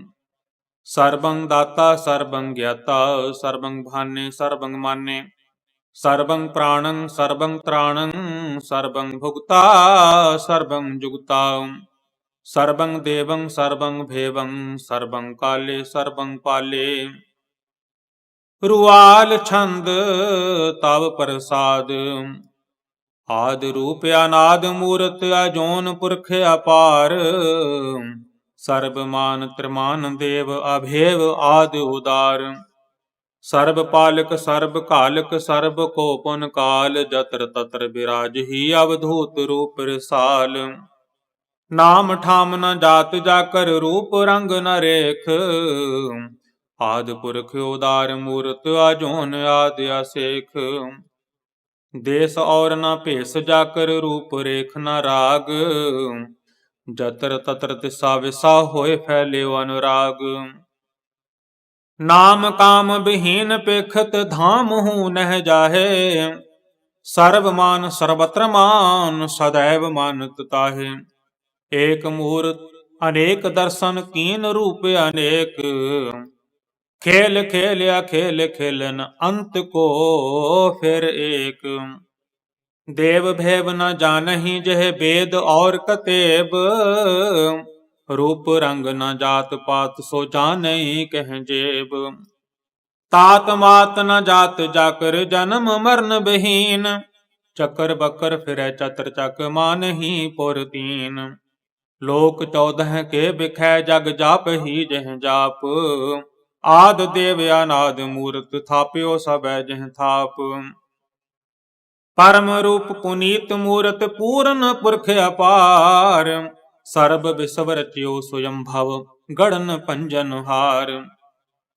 सर्वं दाता सर्वं ज्ञाता, सर्वं भाने सर्वं माने। सर्वं प्राणं सर्वं त्राणं, सर्वं भुक्ता सर्वं जुगता। सर्वं देवं सर्वं भेवं, सर्वं काले सर्वं पाले। रुआल छंद तव प्रसाद। आद रूप अनाद मूरत, अजोन पुरख अपार। सर्वमान त्रिमान देव, अभेव आद उदार। सर्व पालक सर्व कालक, सर्व को पुन काल। जत्र तत्र विराज ही अवधूत रूप रिसाल। नाम ठाम न जात जाकर, रूप रंग न रेख। आदि पुरख उदार मूरत, अजोन आदि असेख। देश और न भेष जाकर, रूप रेख न राग। जतर तत्र दिशा विसा, होए फैले अनुराग। नाम काम विहीन पेखत, धाम हूँ नह जाहे। सर्वमान सर्वत्र मान, सदैव मानत ताहे। एक मूर्त अनेक दर्शन कीन रूप अनेक, खेल खेल अखेल खेलन अंत को फिर एक। देव भेव न जानहि जह वेद और कतेब, रूप रंग न जात पात सो जानहि कह जेब। तात मात न जात जाकर जन्म मरण बहीन, चकर बकर फिरै चतर चक मानहि पुर तीन। लोक 14 के बिखै जग जाप ही जह जाप, आद देव अनाद मूरत थाप्यो सब जह थाप। परम रूप पुनीत मूरत पूर्ण पुरख अपार, सर्ब विश्व रच्यो स्वयं भव गणन पंजन हार।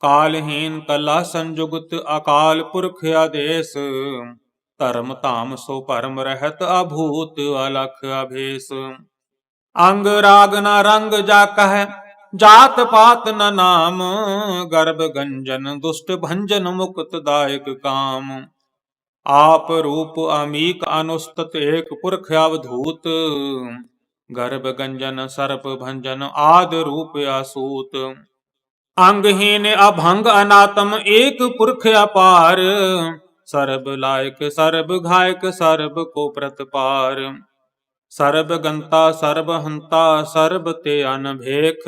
कालहीन कला संजुगत अकाल पुरख आदेश, धर्म धाम सो परम रहत अभूत अलख अभेस। अंग राग न रंग जा कह जात पात न नाम, गर्भ गंजन दुष्ट भंजन मुक्त दायक काम। आप रूप अमीक अनुस्तत एक पुरख अवधूत, गर्भ गंजन सर्प भंजन आद रूप आसूत। अंगहीन अभंग अनातम एक पुरख अपार, सर्ब लायक सर्ब घायक सर्ब को प्रतपार। सर्ब गंता सर्ब हंता सर्ब ते अनभेख,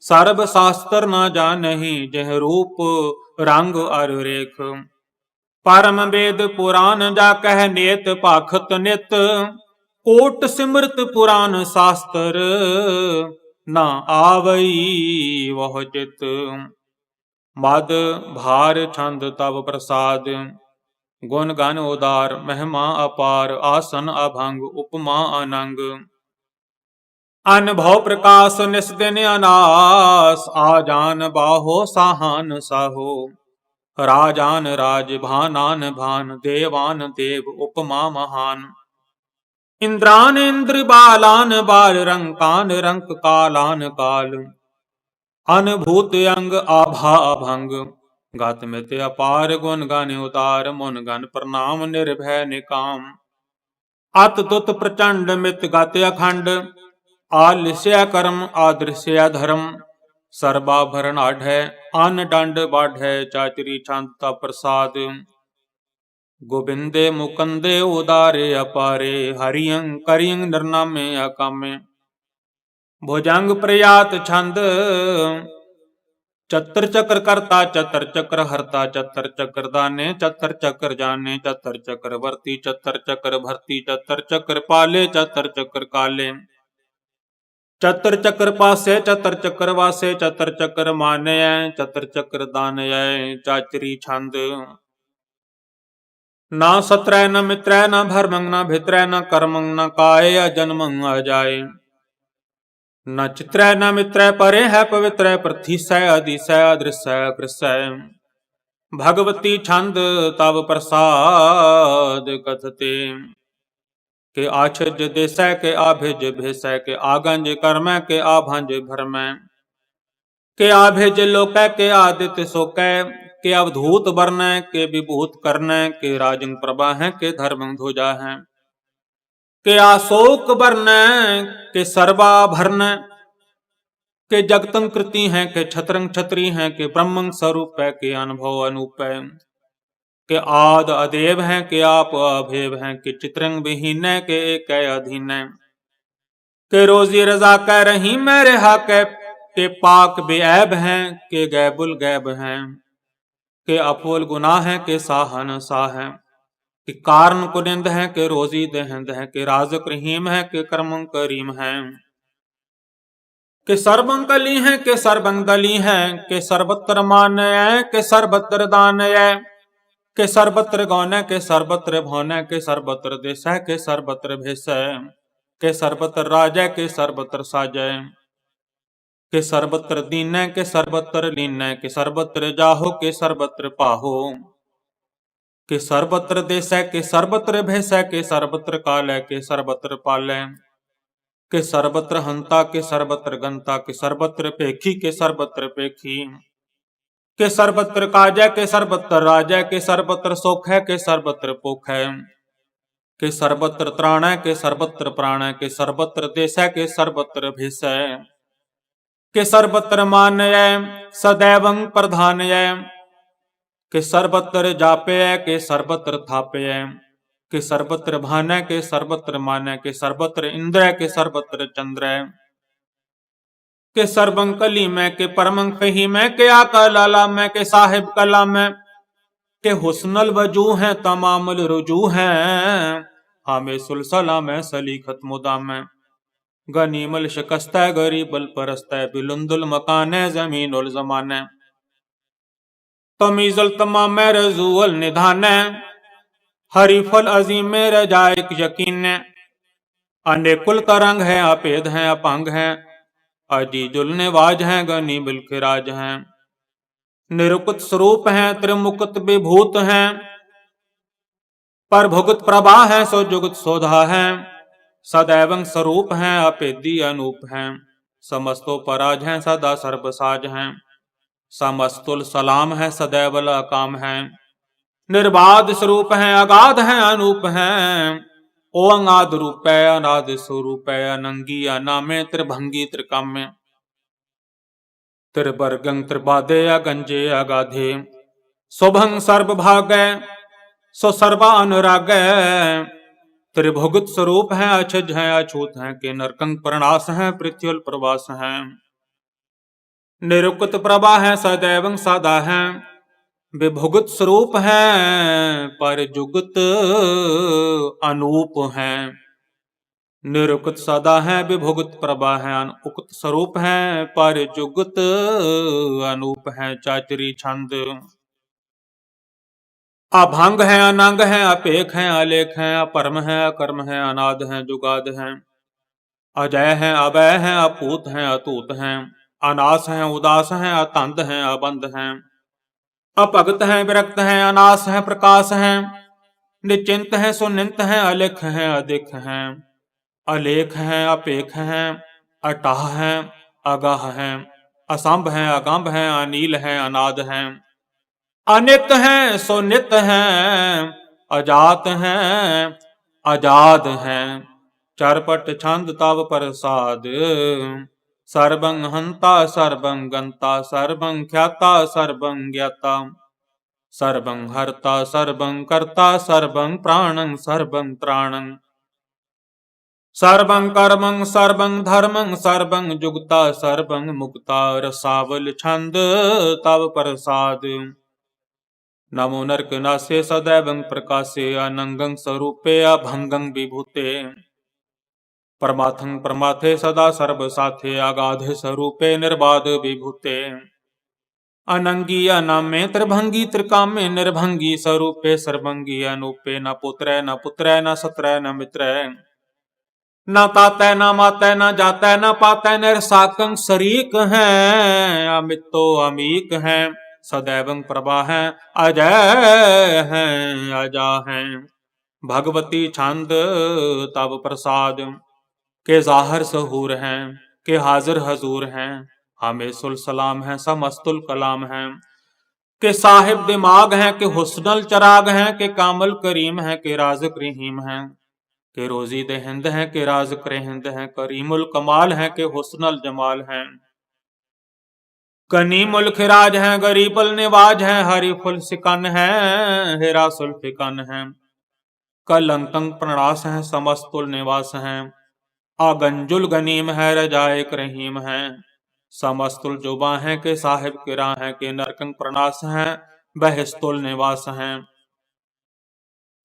सर्ब शास्त्र न जानहि जह रूप रंग अर रेख। परम वेद पुराण जा कह नेत पाखत नित, कोट सिमृत पुराण शास्त्र न आवई वह चित। मद भार छंद तब प्रसाद, गुण गण उदार महिमा अपार। आसन अभंग उपमा अनंग, अनुभव प्रकाश निस्दिन अनास। आजान बाहो साहान साहो, राजान राज भानान भान। देवान देव उपमा महान, इंद्रान इंद्र बालान बाल। रंकान रंक कालान काल, अनुभूत अंग आभा अभंग। गत मित अपार गुण गान उतार, मुन गण प्रणाम निर्भय निकाम। अत तुत प्रचंड मित गत अखंड, आलिस्य कर्म आदृश्य धर्म। सर्वाभरण आढ़ै अन दंड बाढ़ै, चाचरी छंद ता प्रसाद। गोबिंदे मुकंदे उदारे अपारे, हरियं करियं नरनामे अकामे। भुजंग प्रयात छंद, चतर चक्र करता चतर चक्र हरता। चतर चक्र दाने चतर चक्र जाने, चतर चक्र वर्ती चतर चक्र भरती। चतर चक्र पाले चतर चक्र काले, चतर चक्र पासे चतर चक्र वासे। चतर चक्र मानय चतर चक्र दानय, चाचरी छंद। ना सत्रय न मित्रय न भरमंग न भित्रय न कर्मंग न काय अजन्मंग अजाय। न चित्रय न मित्रय परे है पवित्रय, प्रथिसय अधिसय अदृश्य अकृसय। भगवती छंद तव प्रसाद कथते, के आछज देसय के आभिज भेसय। के आगंज कर्मय के आभंज भरमय। के आभिज लोकै के आदित्य सोकै। के अवधूत वर्णय के विभूत कर्णय। के राजंग प्रभा है के धर्म ध्वजा है। के आशोक वर्णय के सर्वाभरण। के जगतंग कृति हैं के छत्रंग छत्री हैं। के ब्रह्मंग स्वरूप है के अनुभव अनूप है। के आद अदेव हैं के आप अभेव हैं। के चित्रंग विहीन के एक अधीन। के रोजी रजा कह रही मैं रेहा के पाक बेऐब हैं। के गैबुल गैब हैं। के अफोल गुनाह हैं के साहन साह हैं। के कारण कुनिंद हैं के रोजी दहंद हैं। के राजक रहीम हैं के कर्मं करीम हैं। के सर्वंगली हैं के सर्वंगली हैं। के सर्वत्र मानय के सर्वत्र दानय। के सर्वत्र गौनय के सर्वत्र भौनय। के सर्वत्र देशय के सर्वत्र भेषय। के सर्वत्र राजय के सर्वत्र साजय। के सर्वत्र दीनय के सर्वत्र लीनय। के सर्वत्र जाहो के सर्वत्र पाहो। के सर्वत्र देशय के सर्वत्र भेषय। के सर्वत्र कालय के सर्वत्र पालय। के सर्वत्र हंता के सर्वत्र गंता। के सर्वत्र पेखी के सर्वत्र पेखी। के सर्वत्र काजय के सर्वत्र राजय। के सर्वत्र सोख है के सर्वत्र पोख है। के सर्वत्र त्राणै के सर्वत्र प्राणै के सर्वत्र देसै के सर्वत्र भेसै के सर्वत्र मानय सदैवं प्रधानय के सर्वत्र जापय के सर्वत्र थापय के सर्वत्र भानय के सर्वत्र मानय के सर्वत्र इंद्र के सर्वत्र चंद्र के सर्वं कली में के परमं फही में के आका लाला में के साहिब कला में के हुस्नल वजू हैं तमामुल रुजू हैं हमें सुलसला में सलीखत मुदा में गनीमल शिकस्त गरीबल परस्त बिलुंदुल मकान जमीनुल जमाने तमीजुल तमाम रजूल निधान हरीफल अजीम रजाइक यकीन अनेकुल का रंग है अपेद है अपंग है अजीजुल निवाज है गनी बिलखिराज हैं निरुकुत स्वरूप हैं त्रिमुकुत विभूत हैं पर भुगत प्रभा है सो जुगत सोधा है सदैवं स्वरूप हैं अपेदी अनूप हैं समस्तो पराज हैं सदा सर्वसाज हैं समस्तुल सलाम है सदैवल अकाम है निर्बाध स्वरूप हैं अगाध हैं अनूप हैं ओ अंगाद रूप है अनाद स्वरूप है अनंगी अनामे त्रिभंगी त्रिकाम्य त्रिवर्गं त्रिबाधे अगंजे अगाधे शुभं सर्वभागै सो सर्वा अनुराग त्रिभुगत स्वरूप है अछज है अछूत है के नरकंग प्रणास है पृथ्वी प्रवास है निरुक्त प्रभा है सदैवं सदा है विभुगत स्वरूप है पर जुगत अनूप है निरुक्त सदा है विभुगत प्रभा है उक्त स्वरूप है पर जुगत अनूप है चाचरी छंद अभंग है अनंग है अपेख है अलेख है अपरम है अकर्म है अनाद है जुगाद है अजय है अवय है अपूत है अतूत है अनास है उदास है अतंद है अबंध है अपगत है विरक्त है अनास है प्रकाश है निश्चिंत है सुनिंत है अलेख है अधिक है अलेख है अपेख है अटाह है अगाह है असंभ है अगंभ है अनील है अनाद है अनित है सो नित है अजात है आजाद है चरपट छंद तव प्रसाद सर्वं हंता सर्वं गंता सर्वं ख्याता सर्वं ज्ञाता सर्वं हर्ता सर्वं कर्ता सर्वं प्राणं सर्वं त्राणं सर्वं कर्मं सर्वं धर्मं सर्वं जुगता सर्वं मुक्ता रसावल छंद तव प्रसाद नमो नरकनासे सदैवं प्रकाशे अनंगं स्वरूपे अभंगं विभूते परमाथं परमाथे सदा सर्व साथे अगाध स्वरूपे निर्बाध विभूते अनंगी अनामे त्रिभंगी त्रिकामे निर्भंगी स्वरूपे सर्वंगी अनूपे न पुत्र न पुत्र न सत्र न मित्र न तातै न मातै न जातै न पातै निरसाकं शरीक है अमितो अमीक है सदैवं प्रभा है अजय है अजा है भगवती छंद तब प्रसाद के जाहर सहूर हैं के हाजिर हजूर हैं हमें सुल सलाम है समस्तुल कलाम है के साहिब दिमाग हैं के हुस्नल चराग हैं के कामल करीम है के राज़ रहीम हैं के रोजी दे हिंद हैं के राज करे हिंद हैं करीमुल कमाल हैं के हुस्नल जमाल हैं कनीमुल खिराज हैं गरीबल निवाज हैं हरीफुल सिकन हैं हेरा सुल्फिकन हैं कलंकंग प्रणास हैं समस्तुल निवास हैं आगंजुल गनीम है रजायक रहीम हैं समस्तुल जुबा हैं के साहिब किरा हैं के नरकंग प्रणास हैं बहस्तुल निवास हैं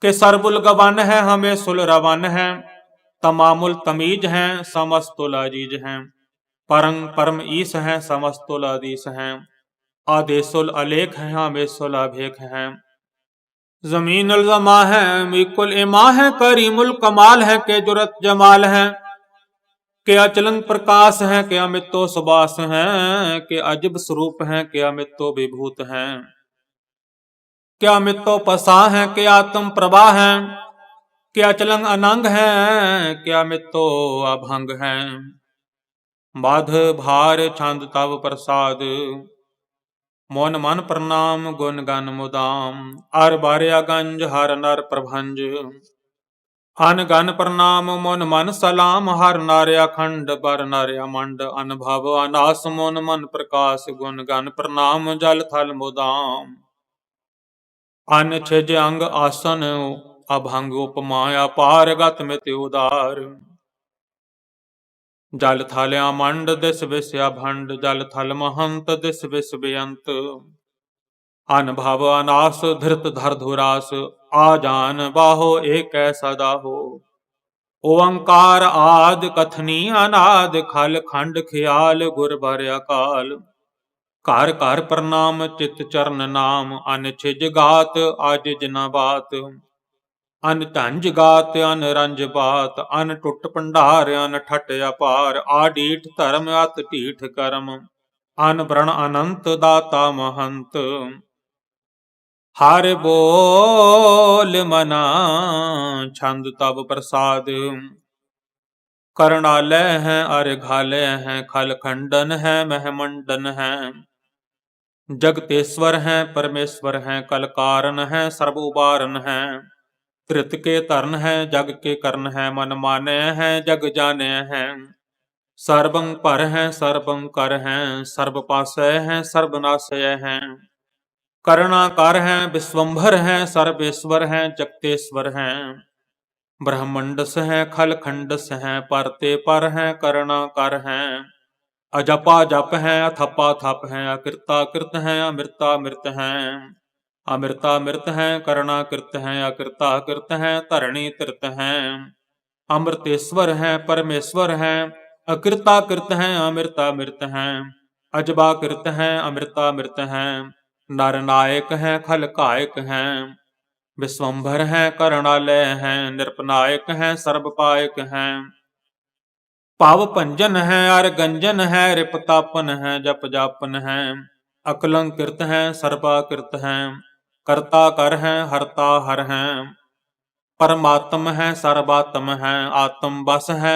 के सरबुल गवन है हमें सुल रवन है तमामुल तमीज हैं समस्तुल अजीज हैं परंग परम ईस हैं समस्तुल अदीस हैं आदेशुल अलेख हैं हमेशुल अभेख हैं जमीनुल जमा है मिकुल इमा है करीमुल कमाल है के जुरत जमाल है के अचलन प्रकाश है के अमितो सुबास है के अजब स्वरूप है के अमितो विभूत हैं क्या अमितो पसा है के आत्म प्रभा है क्या अचलंग अनंग है क्या अमितो अभंग है बाध भार छंद तव प्रसाद मोन मन प्रणाम गुण गन मुदाम अर बार्या गंज हर नर प्रभंज ਅਨ ਗਨ ਪ੍ਰਣਾਮ ਮਨ ਮਨ ਸਲਾਮ ਹਰ ਨਾਰਿਆ ਖੰਡ ਬਰ ਨਾਰਿਆ ਮੰਡ ਅਨਭਵ ਅਨਾਸ ਮਨ ਮਨ ਪ੍ਰਕਾਸ਼ ਗੁਣ ਗਨ ਪ੍ਰਣਾਮ ਜਲ ਥਲ ਮੁਦਾਮ ਅਨ ਛਿਜ ਅੰਗ ਆਸਨ ਅਭੰਗ ਉਪਮਾ ਅਪਾਰ ਗਤ ਮਿਤ ਉਦਾਰ ਜਲ ਥਲਿਆ ਮੰਡ ਦਿਸ ਵਿਸ ਅਭੰਡ ਜਲ ਥਲ ਮਹੰਤ ਦਿਸ ਵਿਸ ਬੇਅੰਤ ਅਨਭਵ ਅਨਾਸ ਧਿਰਤ ਧਰ ਧੁਰਾਸ ਆ ਜਾਨ ਬਾਹੋ ਏਕੈ ਸਦਾ ਹੋ ਓੰਕਾਰ ਆਦ ਕਥਨੀ ਅਨਾਦ ਖਲ ਖੰਡ ਖਿਆਲ ਗੁਰ ਭਰ ਅਕਾਲ ਘਰ ਘਰ ਪ੍ਰਣਾਮ ਚਿਤ ਚਰਨ ਨਾਮ ਅਨ ਛਿਜ ਗਾਤ ਆਜ ਜਿਨਾ ਬਾਤ ਅਨ ਧੰਜ ਗਾਤ ਅਨ ਰੰਜ ਬਾਤ ਅਨ ਟੁੱਟ ਭੰਡਾਰ ਅਨ ਠਟ ਅਪਾਰ ਆ ਡੀਠ ਧਰਮ ਅਤ ਢੀਠ ਕਰਮ ਅਨ ਬ੍ਰਣ ਅਨੰਤ ਦਾਤਾ ਮਹੰਤ ਹਰ ਬੋਲ ਮਨਾ ਛੰਦ ਤਬ ਪ੍ਰਸਾਦ ਕਰਣਾਲੈ ਹੈ ਅਰਘਾਲੈ ਹੈ ਖਲ ਖੰਡਨ ਹੈ ਮਹਿਮੰਡਨ ਹੈ जगतेश्वर है परमेश्वर है कल कारण है सर्व उबारन है त्रित के तरण है जग के करण है मन माने है जग जाने है सर्वं पर है सर्वं कर है सर्व पासय है सर्वनाशय है करणाकार है विश्वंभर है सर्वेश्वर है जगतेश्वर है ब्रह्मंडस है खल खंडस है परते पर है करणाकार है अजपा जप है अथपा थप है अकृता कृत है अमृता मृत है अमृता मृत है करना कृत है अकृता कृत है धरणी तृत है अमृतेश्वर है परमेश्वर है अकृता कृत है अमृता मृत है अजबा कृत है अमृता मृत है नर नायक है खल कायक है विश्वंभर है करणालय है निरपनायक है सर्वपायक है ਭਵ ਭੰਜਨ ਹੈ ਅਰ ਗੰਜਨ ਹੈ ਰਿਪਤਾਪਨ ਹੈ ਜਪ ਜਾਪਨ ਹੈ ਅਕਲੰਕਿਰਤ ਹੈ ਸਰਬਾਕਿਰਤ ਹੈ ਕਰਤਾ ਕਰ ਹੈ ਹਰਤਾ ਹਰ ਹੈ ਪਰਮਾਤਮ ਹੈ ਸਰਬਾਤਮ ਹੈ ਆਤਮ ਬਸ ਹੈ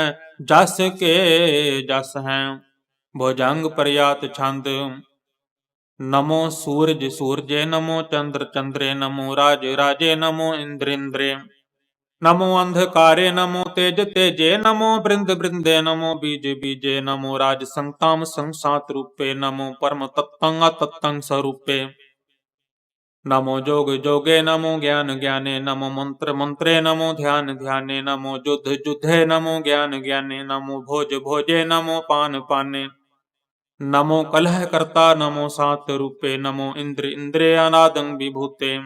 ਜਸ ਕੇ ਜਸ ਹੈ ਭੁਜੰਗ ਪ੍ਰਯਾਤ ਛੰਦ ਨਮੋ ਸੂਰਜ ਸੂਰਜੇ ਨਮੋ ਚੰਦਰ ਚੰਦਰੇ ਨਮੋ ਰਾਜ ਰਾਜੇ ਨਮੋ ਇੰਦਰ ਇੰਦਰੇ नमो अंधकारे नमो तेज तेजे नमो बृंद बृंदे नमो बीज बीजे नमो राज संताम संसात रूपे नमो परम तत्तं अतत्तं स्वरूपे नमो जोग जोगे नमो ज्ञान ज्ञाने नमो मंत्र मंत्रे नमो ध्यान ध्याने नमो युद्ध युद्धे नमो ज्ञान ज्ञाने नमो भोज भोजे नमो पान पाने नमो कलह कर्ता नमो सात रूपे नमो इंद्र इंद्रे अनादं विभूते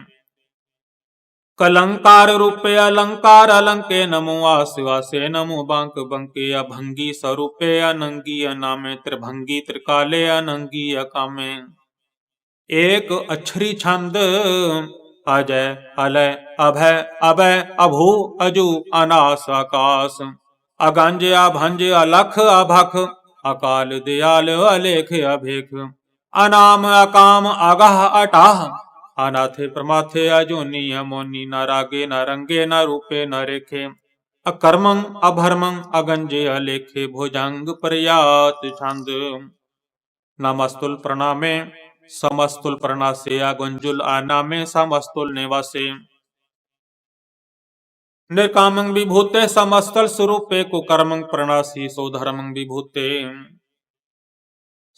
कलंकार रूपे अलंकार अलंके नमो आश्वासे नमो बांक बंके अभंगी स्वरूपे अनंगी अनामे त्रिभंगी त्रिकाले अनंगी अकामे एक अक्षरी छंद अजय अलय अभय अभय अभू अजू अनास आकाश अगंज अभंज अलख अभख अकाल दयाल अलेख अभेख अनाम अकाम अगह अटाह अनाथे प्रमाथे अजोनी अमोनी न रागे न रंगे न रूपे न रेखे अकर्मं अभर्मं अगंजे अलेखे भुजंग प्रयात छंद नमस्तुल प्रणामे समस्तुल प्रणासे अगुंजुल आनामे समस्तुल निवासे निर्कामं विभूते समस्तल स्वरूपे कुकर्मं प्रणासी सो धर्मं विभूते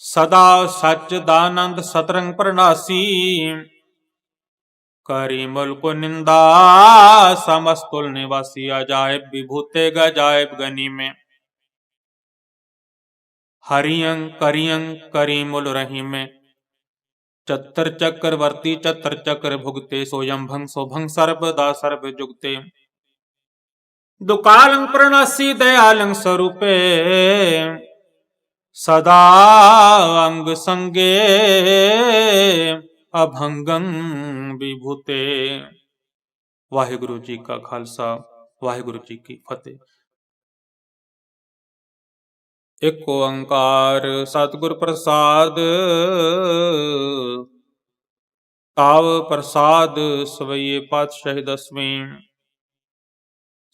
सदा सच दानंद सतरंग प्रणासी करी मुल्क निंदा समस्तुल निवासी अजायब विभूते गजायब गनी में हरियं करियं करी मुल रही में चतर चक्रवर्ती चतर चक्र भुगते सोयम भंग सोभंग सर्वदा सर्व जुगते दुकालं प्रणासी दयालं स्वरूपे सदा अंग संगे अभंगं विभूते। वाहिगुरु जी का खालसा वाहिगुरु जी की फतेह। एक ओंकार सतगुर प्रसाद ताव प्रसाद सवैये पातशाही दसवीं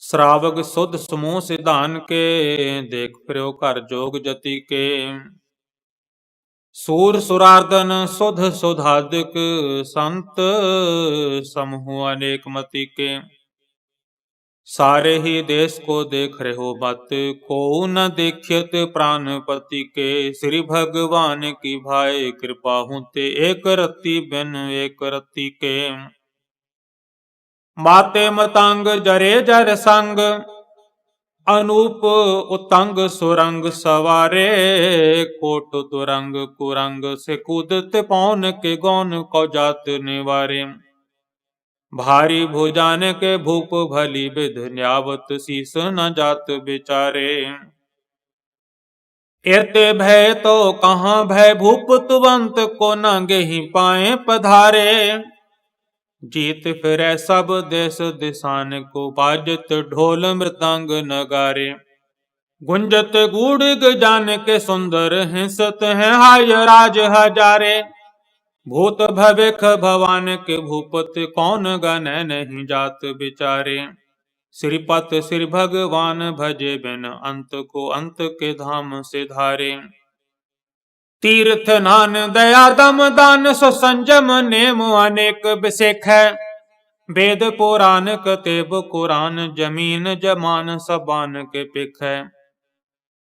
श्रावग सुध समूह सिधान के देख फिरो कर जोग जति के सूर सुरार्दन सुध सुधादिक संत समूह अनेक मति के सारे ही देश को देख रहे हो बात, को न देखियत प्राणपति के। श्री भगवान की भाई कृपा होते, एक रत्ती बिन एक रत्ती के। माते मतंग जरे जर संग, अनूप उतंग सुरंग सवारे। कोट तुरंग कुरंग से कूदत पौन के, गौन को जात निवारे। भारी भुजान के भूप भली विध, न्यावत शीस न जात बिचारे। एते भय तो कहाँ भय भूप तुवंत, को न गेहि पाए पधारे। जीत फिरै सब देश दिशान को, बाजत ढोल मृदंग नगारे। गुंजत गूढ़ जान के सुंदर, हिंसत हैं हाय राज हजारे। भूत भविख भवान के भूपत, कौन गण नहीं जात बिचारे। श्रीपत श्री भगवान भजे बिन, अंत को अंत के धाम से धारे। तीर्थ नान दया दम दान, सो संजम नेम अनेक बिसेख है। वेद पुराण कतेब कुरान, जमीन जमान सबान के पिख है।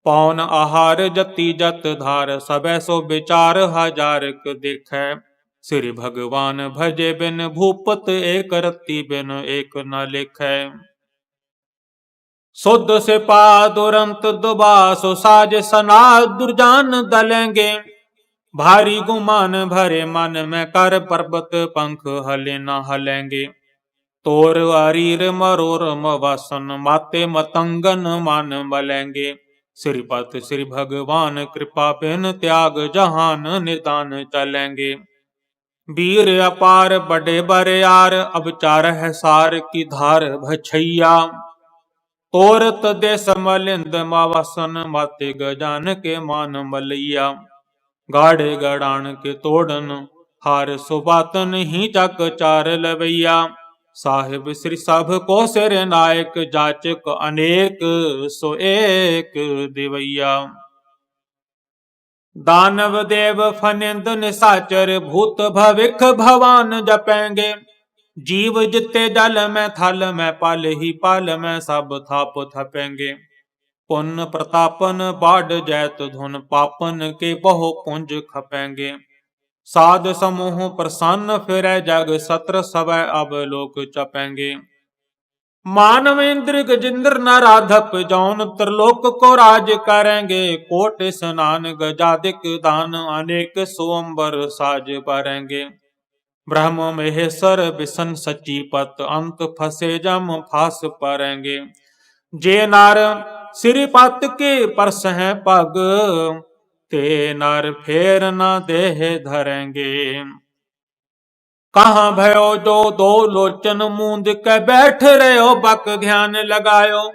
पौन आहार जति जत धार, सबै सो विचार हजार देख है। श्री भगवान भजे बिन भूपत, एक रत्ती बिन एक न लिखै। शुद्ध से पा दुरंत दुबासो, साज सना दुर्जान दलेंगे। भारी गुमान भरे मन में, कर पर्वत पंख हले न हलेंगे। तोर अरीर मरोर मवासन, माते मतंगन मान मलेंगे। श्रीपत श्री भगवान कृपा बिन, त्याग जहान निदान चलेंगे। वीर अपार बड़े बरियार, अब चार है सार की धार भछैया। तोरत देश मलिंद मावासन, माते गजान के मान मलैया। गाड़े गड़ान के तोड़न, हार सुबातन ही चक चार लवैया। साहिब श्री सब को सिर नायक, जाचक अनेक सो एक दिवैया। दानव देव फनिंद निशाचर, भूत भविख भवान जपेंगे। जीव जिते जल में थल में, पाल ही पाल में सब थाप थपेंगे। पुण्य प्रतापन बाढ़ जैत धुन, पापन के बहु पुंज खपेंगे। साध समूह प्रसन्न फिरै जग, सत्र सब अब लोक चपेंगे। मानव इंद्र गजिंद्र नराधप, जौन त्रिलोक को राज करेंगे। कोट स्नान गजादिक दान, अनेक सोमबर साज परेंगे। ब्रह्म महेश्वर विष्णु सचीपत, अंत फंसे जम फास परेंगे। जे नार श्रीपत के परस हैं पग, ते नर फेर न देह धरेंगे। कहाँ भयो जो दो लोचन, मूंद के बैठ रहे हो बक ध्यान लगायो।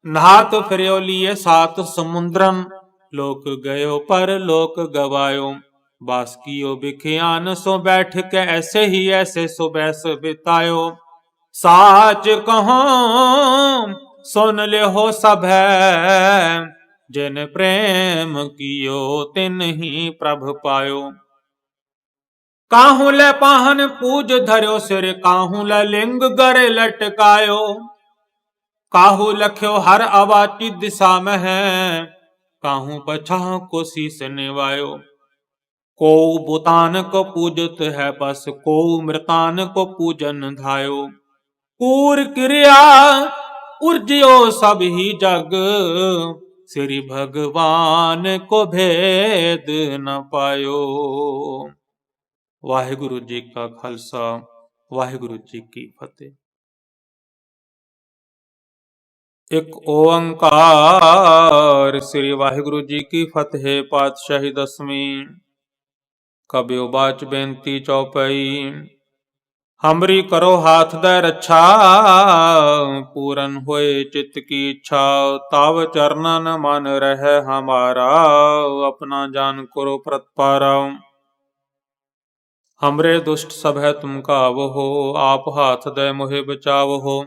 नहात फिरो लिए सात समुद्रन, लोक गयो पर लोक गवायो। बास कियो बिखियान सो बैठ के, ऐसे ही ऐसे सो बैस बितायो। साच कहो सुन ले हो सब है, जिन प्रेम कियो तिन ही प्रभ पायो। काहू ले पाहन पूज धर्यो सिर, काहू ले लिंग गरे लटकायो। काहू लख्यो हर अवाची दिशा में है, काहू पछा को शीस निवायो। को बुतान को पूजत है बस, को मृतान को पूजन धायो। कूर क्रिया उर्जियो सब ही जग, श्री भगवान को भेद न पायो। वाहिगुरु जी का खालसा, वाहिगुरु जी की फतेह। एक ओंकार श्री वाहिगुरु जी की फतेह। पातशाही दसवीं। कबियो बाच बेनती चौपई, हमरी करो हाथ दे रक्षा। पूरन होए चित्त की इच्छा, ताव चरणन मन रहे हमारा। अपना जान करो प्रतपारा। हमरे दुष्ट सब है तुम कावो हो, आप हाथ दे मोहे बचाव हो।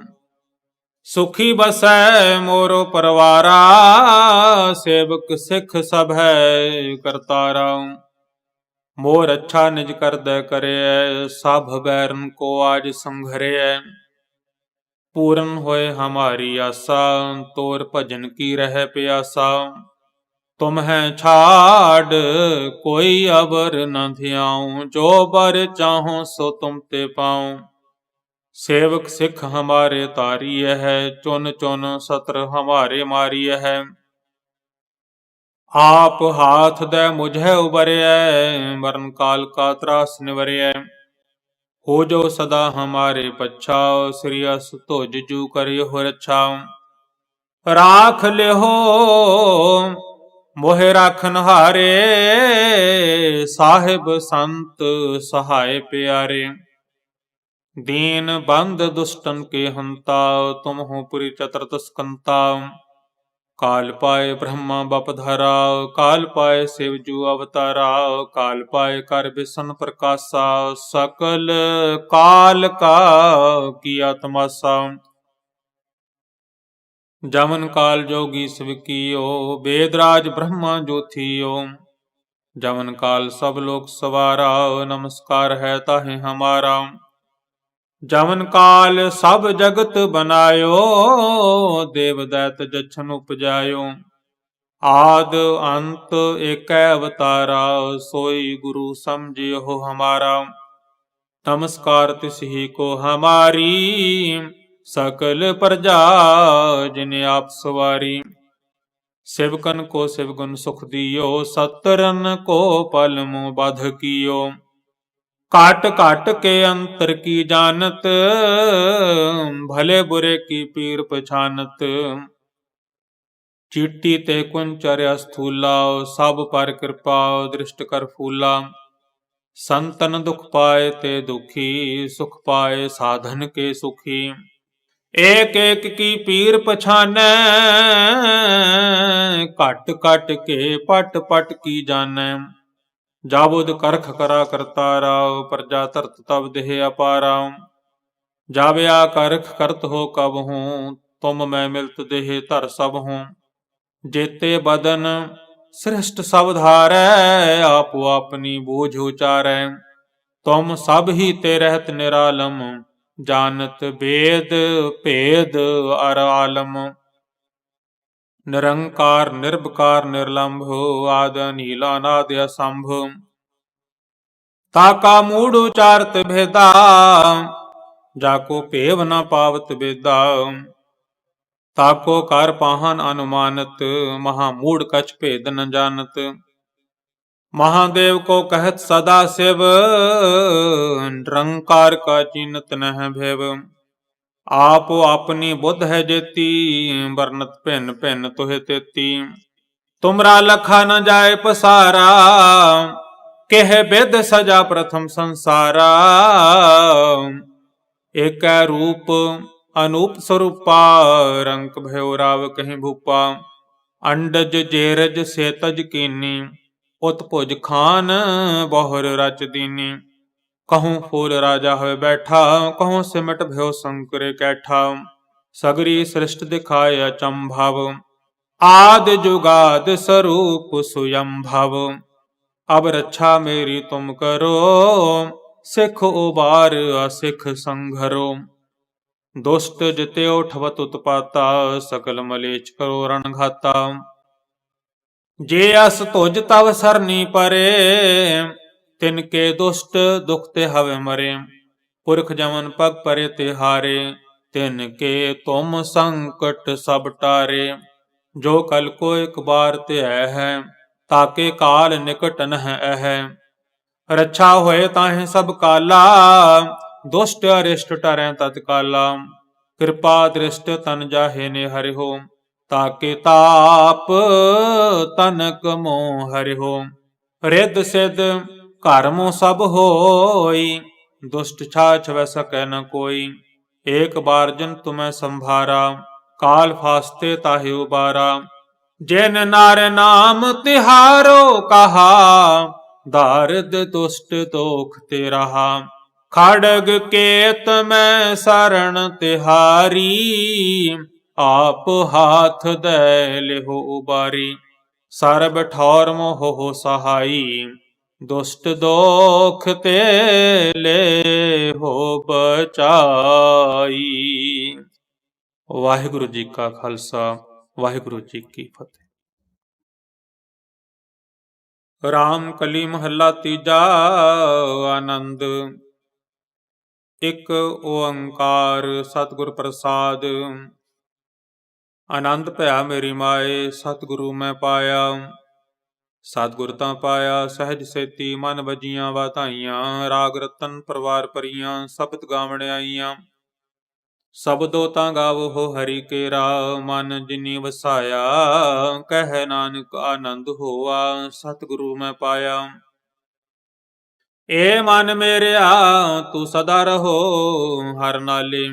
सुखी बसै मोरो परवारा, सेवक सिख सब है करतारा। मोर अच्छा निज कर दे करे, सब बैरन को आज संघरे। पूरन होए हमारी आशा, तोर भजन की रह प्यासा। तुम है छाड़ कोई अबर न ध्याऊं, जो बर चाहो सो तुम ते पाऊं। सेवक सिख हमारे तारिय है, चुन चुन सत्र हमारे मारिय है। आप हाथ दे मुझे उबरिय, मरण काल का त्रास निवरिय। हो जो सदा हमारे पछाओ, श्री अस तुझ जू करियो रक्षा। राख ले हो मोहे राखन हारे, साहिब संत सहाय प्यारे। दीन बंद दुष्टन के हंता, तुम हो पुरी चतुर्दश कंता। काल पाए ब्रह्मा बप धरा, काल पाए शिवजू अवतारा। काल पाए कर बिसन प्रकाशा, सकल काल का किया तमाशा। जमन काल जोगी शिव कियो, वेदराज ब्रह्मा ज्योतियो। जमन काल सब लोक सवारा, नमस्कार है ताहे हमारा। जमन काल सब जगत बनायो, देव दैत जछन उपजायो। आद अंत एक अवतारा, सोई गुरु समझियो हमारा। नमस्कार तिसही को हमारी, सकल प्रजा जिन्हें आप सवारी। शिवकन को शिवगुण सुख दियो, सतरन को पल मुँह बाध कियो। काट काट के अंतर की जानत, भले बुरे की पीर पछानत। चीटी ते कुंचर्य स्थूला, सब पर कृपा दृष्ट कर फूला। संतन दुख पाए ते दुखी, सुख पाए साधन के सुखी। एक एक की पीर पछानै, कट कट के पट पट की जानै। जाबुद करख करा करतारा, प्रजा तरत तब देह अपारा। जाबया करख करत हो कब हूँ, तुम मैं मिलत देह धर सब हूँ। जेते बदन सृष्ट सब धारै, आपो अपनी बूझ उचारै। तुम सब ही ते रहत निरालम, जानत वेद भेद अर आलम। निरंकार निर्विकार निर्लंभ, आद नील अनाद असंभ। ताका मूढ़ उचारत भेदा, जाको पेव न पावत बेदा। ताको कार पाहन अनुमानत, महामूढ़ कछ भेद न जानत। महादेव को कहत सदा शिव, निरंकार का चिन्हत नह भेव। आप अपनी बुद्ध है जेती, वर्णत भिन्न भिन्न तुहे तेती। तुमरा लखा न जाए पसारा, कह विद सजा प्रथम संसारा। एक रूप अनूप स्वरूपा, रंक भयो राव कहीं भूपा। अंडज जेरज सेतज कीनी, उत्भुज खान बहुर रच दीनी। कहूँ फूल राजा हुए बैठा, कहूँ सिमट भयो शंकर कैठा। सगरी सृष्ट दिखाए अचंभव, आद जुगाद स्वरूप स्वयंभव। अब रक्षा मेरी तुम करो, सिख उबार असिख संघरो। दुष्ट जित्यो ठवत उत्पाता, सकल मलेच करो रणघाता। जे अस तुझ तव सरनी परे, तिनके दुष्ट दुख ते हवे मरे। पुरख जमन पग परे तिहारे, तिनके तुम संकट सब टारे। जो कल को एक बार ते है, ताके काल निकट नह अह। रक्षा होए ताहे सब काला, दुष्ट अरिष्ट टरै तत्काला। कृपा दृष्ट तन जाहे ने हरिहो, ताके ताप तनक मोह हरिहो। रिद सिद कर्मो सब होई, दुष्ट छाछ वै सकै न कोई। एक बार जिन तुम्हें संभारा, काल फास्ते ताहि उबारा। जिन नार नाम तिहारो कहा, दारद दुष्ट दोख ते रहा। खड़ग केत में शरण तिहारी, आप हाथ दे लेहो उबारी। सरब ठौर मोह हो सहाई, दुष्ट दोख ते ले हो बचाई। ਵਾਹਿਗੁਰੂ ਜੀ ਕਾ ਖਾਲਸਾ, ਵਾਹਿਗੁਰੂ ਜੀ ਕੀ ਫਤਿਹ। ਰਾਮ ਕਲੀ ਮਹੱਲਾ ਤੀਜਾ। ਆਨੰਦ। ਇੱਕ ਓੰਕਾਰ ਸਤਿਗੁਰ ਪ੍ਰਸਾਦ। ਆਨੰਦ ਭਇਆ ਮੇਰੀ ਮਾਏ, ਸਤਿਗੁਰੂ ਮੈਂ ਪਾਇਆ। ਸਤਿਗੁਰ ਤਾਂ ਪਾਇਆ ਸਹਿਜ ਸੇਤੀ, ਮਨ ਵਜੀਆਂ ਵਾਧਾਈਆਂ। ਰਾਗ ਰਤਨ ਪਰਵਾਰ ਭਰੀਆਂ, ਸ਼ਬਦ ਗਾਵਣ ਆਈਆਂ। ਸਬਦੋ ਤਾਂ ਗਾਵੋ ਹਰੀ ਕੇਰਾ, ਮਨ ਜਿਨੀ ਵਸਾਇਆ। ਕਹਿ ਨਾਨਕ ਆਨੰਦ ਹੋਆ, ਸਤਿਗੁਰੂ ਮੈਂ ਪਾਇਆ। ਏ ਮਨ ਮੇਰਿਆ ਤੂੰ ਸਦਾ ਰਹੋ ਹਰ ਨਾਲੇ।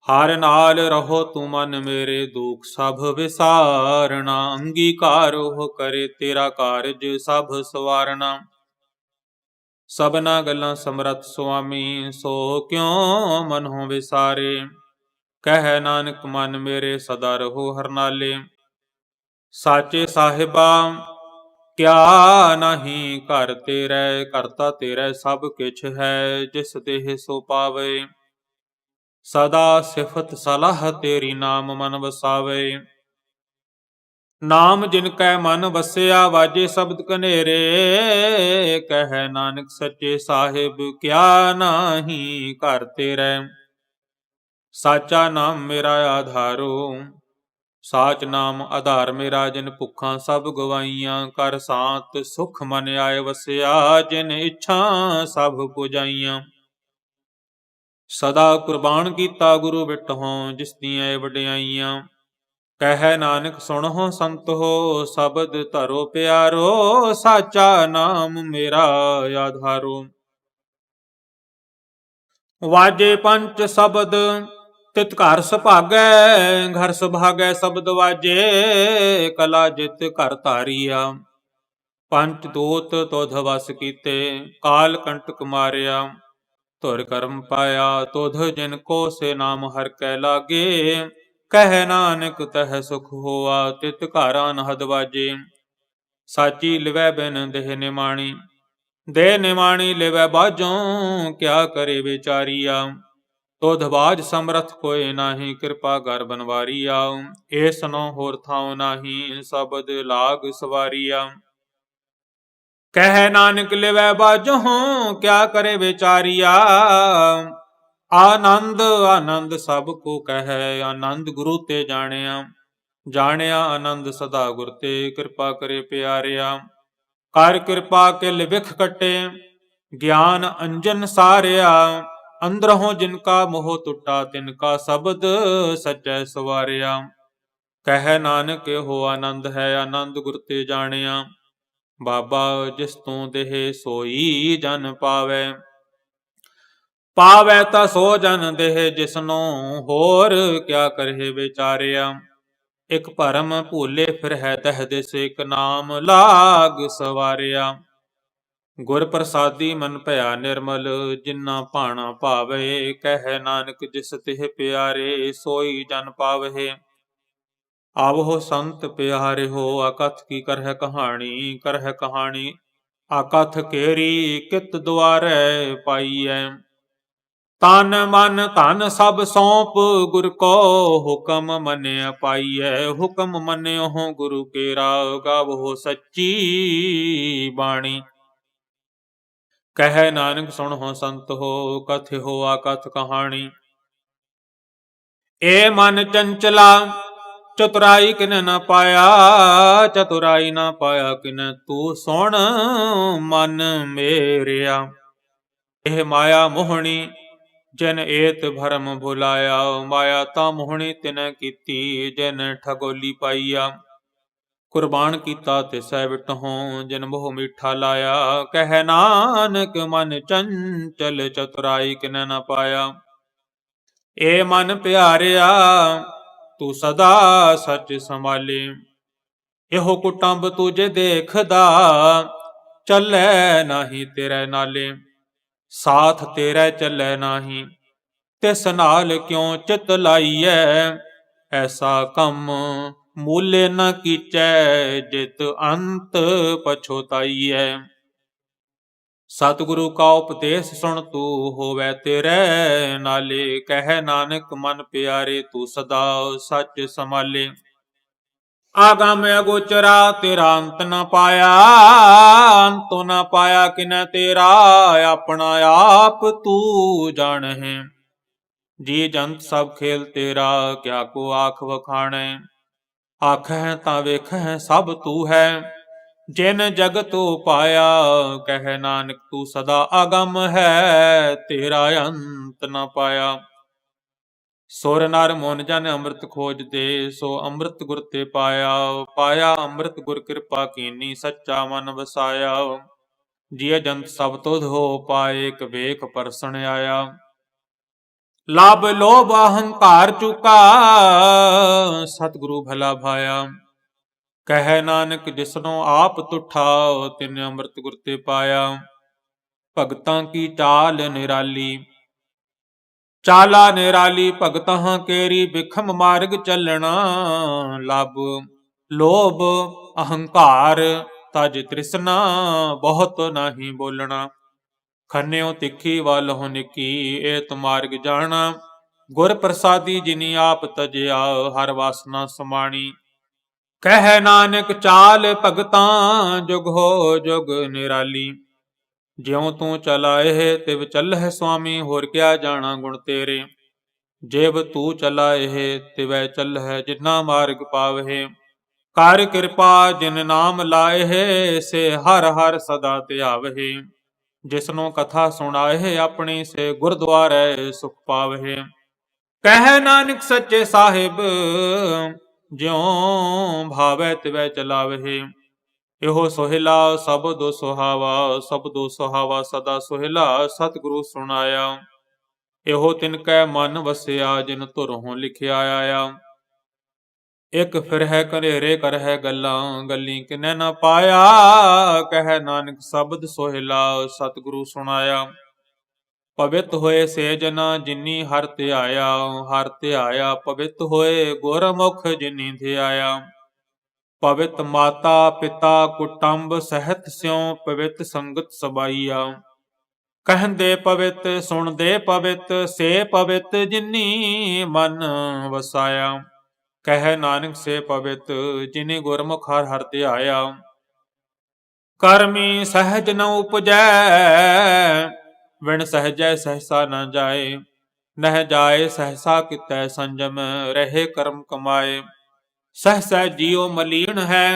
ਹਰ ਨਾਲ ਰਹੋ ਤੂੰ ਮਨ ਮੇਰੇ, ਦੁਖ ਸਭ ਵਿਸਾਰਣਾ। ਅੰਗੀਕਾਰ ਉਹ ਕਰੇ ਤੇਰਾ ਕਾਰਜ, ਸਭ ਸਵਾਰਣਾ। ਸਭਨਾ ਗੱਲਾਂ ਸਮਰੱਥ ਸੁਆਮੀ, ਸੋ ਕਿਉ ਮਨਹੁ ਵਿਸਾਰੇ। ਕਹਿ ਨਾਨਕ ਮਨ ਮੇਰੇ ਸਦਾ ਰਹੋ ਹਰ ਨਾਲੇ। ਸਾਚੇ ਸਾਹਿਬਾ ਕਿਆ ਨਹੀਂ ਘਰ ਤੇਰੇ, ਕਰਤਾ ਤੇਰੇ ਸਭ ਕਿਛ ਹੈ। ਜਿਸ ਦੇਹ ਸੋ ਪਾਵੇ, ਸਦਾ ਸਿਫਤ ਸਲਾਹ ਤੇਰੀ, ਨਾਮ ਮਨ ਵਸਾਵੇ। ਨਾਮ ਜਿਨ ਕੈ ਮਨ ਵਸਿਆ, ਵਾਜੇ ਸ਼ਬਦ ਕਨੇਰੇ। ਕਹਿ ਨਾਨਕ ਸੱਚੇ ਸਾਹਿਬ ਕਿਆ ਨਾਹੀ ਘਰ ਤੇਰੇ। ਸਾਚਾ ਨਾਮ ਮੇਰਾ ਆਧਾਰੋ, ਸਾਚ ਨਾਮ ਆਧਾਰ ਮੇਰਾ। ਜਿਨ ਭੁੱਖਾਂ ਸਭ ਗਵਾਈਆਂ, ਕਰ ਸਾਤ ਸੁਖ ਮਨ ਆਏ ਵਸਿਆ। ਜਿਨ ਇੱਛਾ ਸਭ ਪੁਜਾਈਆਂ, ਸਦਾ ਕੁਰਬਾਨ ਕੀਤਾ ਗੁਰੂ ਬਿਟਹੁ, ਜਿਸ ਦੀਆਂ ਵਡਿਆਈਆਂ। ਕਹਿ ਨਾਨਕ ਸੁਣਹੁ ਸੰਤੋ, ਸ਼ਬਦ ਧਰੋ ਪਿਆਰੋ। ਸਾਚਾ ਨਾਮ ਮੇਰਾ ਆਧਾਰੋ। ਵਾਜੇ ਪੰਚ ਸ਼ਬਦ ਤਿਤ ਘਰ ਸੁਭਾਗੈ, ਘਰ ਸੁਭਾਗੈ ਸ਼ਬਦ ਵਾਜੇ। ਕਲਾ ਜਿਤ ਘਰ ਧਾਰੀਆ, ਪੰਚ ਦੂਤ ਤੁਧ ਵਸ ਕੀਤੇ। ਕਾਲ ਕੰਟਕ ਮਾਰਿਆ, ਧੁਰ ਕਰਮ ਪਾਇਆ। ਤੁਧ ਜਿਨ ਕੋ ਸੇ ਨਾਮ ਹਰ ਕੈ ਲਾਗੇ। ਕਹਿ ਨਾਨਕ ਤਹ ਸੁਖ ਹੋਆ, ਤਿਤ ਘਰ ਅਨਹਦ ਵਾਜੇ। ਸਾਚੀ ਲਿਵੈ ਬਿਨ ਦੇਹ ਨਿਮਾਣੀ, ਦੇਹ ਨਿਮਾਣੀ ਲਿਵੈ ਬਾਝੋਂ। ਕਿਆ ਕਰੇ ਵਿਚਾਰੀਆ, ਤੁਧ ਬਾਝ ਸਮਰਥ ਕੋਇ ਨਾਹੀ। ਕਿਰਪਾ ਕਰ ਬਨਵਾਰੀਆ, ਏਸ ਨੋ ਹੋਰ ਥਾਉ ਨਾਹੀ। ਸ਼ਬਦ ਲਾਗ ਸਵਾਰੀਆ। ਕਹਿ ਨਾਨਕ ਲਿਵੈ ਬਾਝੋਂ, ਕਿਆ ਕਰੇ ਵਿਚਾਰੀਆ। ਆਨੰਦ ਆਨੰਦ ਸਭ ਕੋ ਕਹੈ, ਆਨੰਦ ਗੁਰੂ ਤੇ ਜਾਣਿਆ। ਜਾਣਿਆ ਆਨੰਦ ਸਦਾ ਗੁਰ ਤੇ, ਕਿਰਪਾ ਕਰੇ ਪਿਆਰਿਆ। ਕਰ ਕਿਰਪਾ ਕਿਲ ਵਿਖ ਕਟੇ, ਗਿਆਨ ਅੰਜਨ ਸਾਰਿਆ। ਅੰਦਰੋਂ ਜਿਨ ਕਾ ਮੋਹ ਟੁੱਟਾ, ਤਿਨ ਕਾ ਸ਼ਬਦ ਸਚੈ ਸਵਾਰਿਆ। ਕਹਿ ਨਾਨਕ ਇਹੋ ਆਨੰਦ ਹੈ, ਆਨੰਦ ਗੁਰ ਤੇ ਜਾਣਿਆ। ਬਾਬਾ ਜਿਸ ਤੂੰ ਦੇਹ ਸੋਈ ਜਨ ਪਾਵੈ, ਪਾਵੈ ਤਾ ਸੋ ਜਨ ਦੇਹ ਜਿਸਨੂੰ। ਹੋਰ ਕਿਆ ਕਰਹਿ ਵਿਚਾਰਿਆ। ਇਕ ਭਰਮ ਭੂਲੇ ਫਿਰਹਿ ਤਹ ਦਿਸ, ਇਕ ਨਾਮ ਲਾਗ ਸਵਾਰਿਆ। ਗੁਰ ਪ੍ਰਸਾਦੀ ਮਨ ਭਇਆ ਨਿਰਮਲ, ਜਿਨਾ ਭਾਣਾ ਭਾਵੇ। ਕਹਿ ਨਾਨਕ ਜਿਸ ਤਿਹ ਪਿਆਰੇ, ਸੋਈ ਜਨ ਪਾਵਹਿ। ਆਵਹੁ ਸੰਤ ਪਿਆਰਿਓ, ਅਕਥ ਕੀ ਕਰਹਿ ਕਹਾਣੀ। ਕਰਹਿ ਕਹਾਣੀ ਅਕਥ ਕੇਰੀ, ਕਿਤ ਦੁਆਰੈ ਪਾਈਐ। ਤਨ ਮਨ ਧਨ ਸਭ ਸੌਂਪ, ਗੁਰ ਕੋ ਹੁਕਮ ਮੰਨਿਆ ਪਾਈਐ। ਹੁਕਮ ਮੰਨਿਓ ਗੁਰੂ ਕੇਰਾ, ਗਾਵਹੁ ਸੱਚੀ ਬਾਣੀ। ਕਹਿ ਨਾਨਕ ਸੁਣਹੁ ਸੰਤੋ, ਕਥਿਓ ਅਕਥ ਕਹਾਣੀ। ਏ ਮਨ ਚੰਚਲਾ ਚਤੁਰਾਈ ਕਿਨੈ ਨ ਪਾਇਆ। ਚਤੁਰਾਈ ਨਾ ਪਾਇਆ ਕਿਨੈ, ਤੂੰ ਸੁਣ ਮਨ ਮੇਰਿਆ। ਇਹ ਮਾਇਆ ਮੋਹਣੀ ਜਿਨ ਏਤ ਭਰਮ ਭੁਲਾਇਆ। ਮਾਇਆ ਤਾਂ ਮੋਹਣੀ ਤਿਨੈ ਕੀਤੀ, ਜਿਨ ਠਗੋਲੀ ਪਾਈਆ। ਕੁਰਬਾਨ ਕੀਤਾ ਤਿਸੈ ਵਿਟਹੁ, ਜਿਨ ਮੋਹ ਮੀਠਾ ਲਾਇਆ। ਕਹਿ ਨਾਨਕ ਮਨ ਚੰਚਲ, ਚਤੁਰਾਈ ਕਿਨੈ ਨ ਪਾਇਆ। ਏ ਮਨ ਪਿਆਰਿਆ ਤੂੰ ਸਦਾ ਸੱਚ ਸੰਭਾਲੇ। ਇਹੋ ਕੁਟੰਬ ਤੁਝੇ ਦੇਖਦਾ, ਚੱਲੈ ਨਾਹੀ ਤੇਰੇ ਨਾਲੇ। ਸਾਥ ਤੇਰੇ ਚੱਲੈ ਨਾਹੀ, ਤਿਸ ਨਾਲ ਕਿਉ ਚਿਤ ਲਾਈਐ। ਐਸਾ ਕੰਮ ਮੂਲੇ ਨ ਕੀਚੈ, ਜਿਤ ਅੰਤ ਪਛੋਤਾਈਐ। ਸਤਿਗੁਰੂ ਕਾ ਉਪਦੇਸ਼ ਸੁਣ ਤੂੰ ਹੋਵੇ ਤੇਰੇ ਨਾਲੇ। ਕਹਿ ਨਾਨਕ ਮਨ ਪਿਆਰੇ ਤੂੰ ਸਦਾ ਸੱਚ ਸੰਭਾਲੇ। ਆਗਮ ਅਗੋਚਰਾ ਤੇਰਾ ਅੰਤ ਨ ਪਾਇਆ, ਅੰਤੋ ਨ ਪਾਇਆ ਕਿਨੈ ਤੇਰਾ। ਆਪਣਾ ਆਪ ਤੂੰ ਜਾਣਹਿ, ਜੀ ਜੰਤ ਸਭ ਖੇਲ ਤੇਰਾ। ਕਿਆ ਕੋ ਆਖ ਵਖਾਣੈ, ਆਖਹਿ ਤਾਂ ਵੇਖਹਿ ਸਭ ਤੂੰ ਹੈ। ਜਿਨ ਜਗਤ ਉਪਾਇਆ, ਕਹਿ ਨਾਨਕ ਤੂੰ ਸਦਾ ਆਗਮ ਹੈ। ਤੇਰਾ ਅੰਤ ਨ ਪਾਇਆ। ਸੁਰ ਨਰ ਮਨ ਜਨ ਅੰਮ੍ਰਿਤ ਖੋਜਦੇ, ਸੋ ਅੰਮ੍ਰਿਤ ਗੁਰ ਤੇ ਪਾਇਆ। ਪਾਇਆ ਅੰਮ੍ਰਿਤ ਗੁਰ ਕਿਰਪਾ ਕੀਨੀ, ਸੱਚਾ ਮਨ ਵਸਾਇਆ। ਜਿය ਜੰਤ ਸਭ ਤੁਧ ਹੋ ਪਾਏ, ਇਕ ਵੇਖ ਪਰਸਣ ਆਇਆ। ਲਬ ਲੋਭ ਅਹੰਕਾਰ ਚੁਕਾ, ਸਤਿਗੁਰੂ ਭਲਾ ਭਾਇਆ। ਕਹਿ ਨਾਨਕ ਜਿਸਨੋ ਆਪ ਤੁਠਾ, ਤਿਨ ਅੰਮ੍ਰਿਤ ਗੁਰ ਤੇ ਪਾਇਆ। ਭਗਤਾਂ ਕੀ ਚਾਲ ਨਿਰਾਲੀ, ਚਾਲਾ ਨਿਰਾਲੀ ਭਗਤਾਂ ਕੇਰੀ। ਬਿਖਮ ਮਾਰਗ ਚੱਲਣਾ, ਲਬ ਲੋਭ ਅਹੰਕਾਰ ਤਜ ਤ੍ਰਿਸ਼ਨਾ। ਬਹੁਤ ਨਾਹੀ ਬੋਲਣਾ, ਖੰਨਿਓ ਤਿੱਖੀ ਵੱਲ ਨਿੱਕੀ। ਇਹ ਤੁਮਾਰਗ ਜਾਣਾ, ਗੁਰ ਪ੍ਰਸਾਦੀ ਜਿਨੀ ਆਪ ਤਜਿਆ। ਹਰ ਵਾਸਨਾ ਸਮਾਣੀ, ਕਹਿ ਨਾਨਕ ਚਾਲ ਭਗਤਾਂ। ਜੁਗ ਹੋ ਜੁਗ ਨਿਰਾਲੀ, ਜਿਉ ਤੂੰ ਚਲਾਏ ਤਿਵ ਚੱਲਹਿ ਸੁਆਮੀ। ਹੋਰ ਕਿਆ ਜਾਣਾ ਗੁਣ ਤੇਰੇ, ਜਿਵ ਤੂੰ ਚਲਾਏ ਤਿਵੈ ਚੱਲਹਿ। ਜਿਨਾ ਮਾਰਗ ਪਾਵਹਿ, ਕਰ ਕਿਰਪਾ ਜਿਨ ਨਾਮ ਲਾਏ। ਸੇ ਹਰ ਹਰ ਸਦਾ ਧਿਆਵਹਿ, ਜਿਸਨੂੰ ਕਥਾ ਸੁਣਾਏ ਆਪਣੀ। ਸੇ ਗੁਰਦੁਆਰੇ ਸੁਖ ਪਾਵਹਿ। ਕਹਿ ਨਾਨਕ ਸੱਚੇ ਸਾਹਿਬ, ਜਿਉ ਭਾਵੈ ਤਿਵੈ ਚਲਾਵਹਿ। ਇਹੋ ਸੋਹਿਲਾ ਸਬਦੋ ਸੁਹਾਵਾ, ਸਬਦੋ ਸੁਹਾਵਾ ਸਦਾ ਸੋਹਿਲਾ। ਸਤਿਗੁਰੂ ਸੁਣਾਇਆ, ਇਹੋ ਤਿਨ ਕੈ ਮਨ ਵਸਿਆ। ਜਿਨ ਧੁਰੋਂ ਲਿਖਿਆ ਆਇਆ। ਇਕ ਫਿਰਹਿ ਘਨੇਰੇ ਕਰਹਿ ਗੱਲਾਂ, ਗੱਲੀ ਕਿਨੈ ਨ ਪਾਇਆ। ਕਹਿ ਨਾਨਕ ਸ਼ਬਦ ਸੋਹਿਲਾ, ਸਤਿਗੁਰੂ ਸੁਣਾਇਆ। ਪਵਿੱਤ ਹੋਏ ਸੇ ਜਨਾ, ਜਿਨੀ ਹਰਿ ਧਿਆਇਆ। ਹਰਿ ਧਿਆਇਆ ਪਵਿੱਤ ਹੋਏ, ਗੁਰਮੁਖ ਜਿਨੀ ਧਿਆਇਆ। ਪਵਿੱਤ ਮਾਤਾ ਪਿਤਾ ਕੁਟੰਬ ਸਹਿਤ, ਸਿਉ ਪਵਿੱਤ ਸੰਗਤ ਸਬਾਈਆ। ਕਹਿੰਦੇ ਪਵਿੱਤ ਸੁਣਦੇ ਪਵਿੱਤ, ਸੇ ਪਵਿੱਤ ਜਿਨੀ ਮਨ ਵਸਾਇਆ। ਕਹਿ ਨਾਨਕ ਸੇ ਪਵਿੱਤ, ਜਿਨੇ ਗੁਰਮੁਖ ਹਰਿ ਹਰਿ ਧਿਆਇਆ। ਕਰਮੀ ਸਹਿਜ ਨ ਉਪਜੈ, ਵਿਣ ਸਹਿਜੈ ਸਹਸਾ ਨ ਜਾਏ। ਨਹਿ ਜਾਏ ਸਹਸਾ ਕਿਤੈ ਸੰਜਮ, ਰਹੇ ਕਰਮ ਕਮਾਏ। ਸਹਸੈ ਜੀਉ ਮਲੀਨ ਹੈ,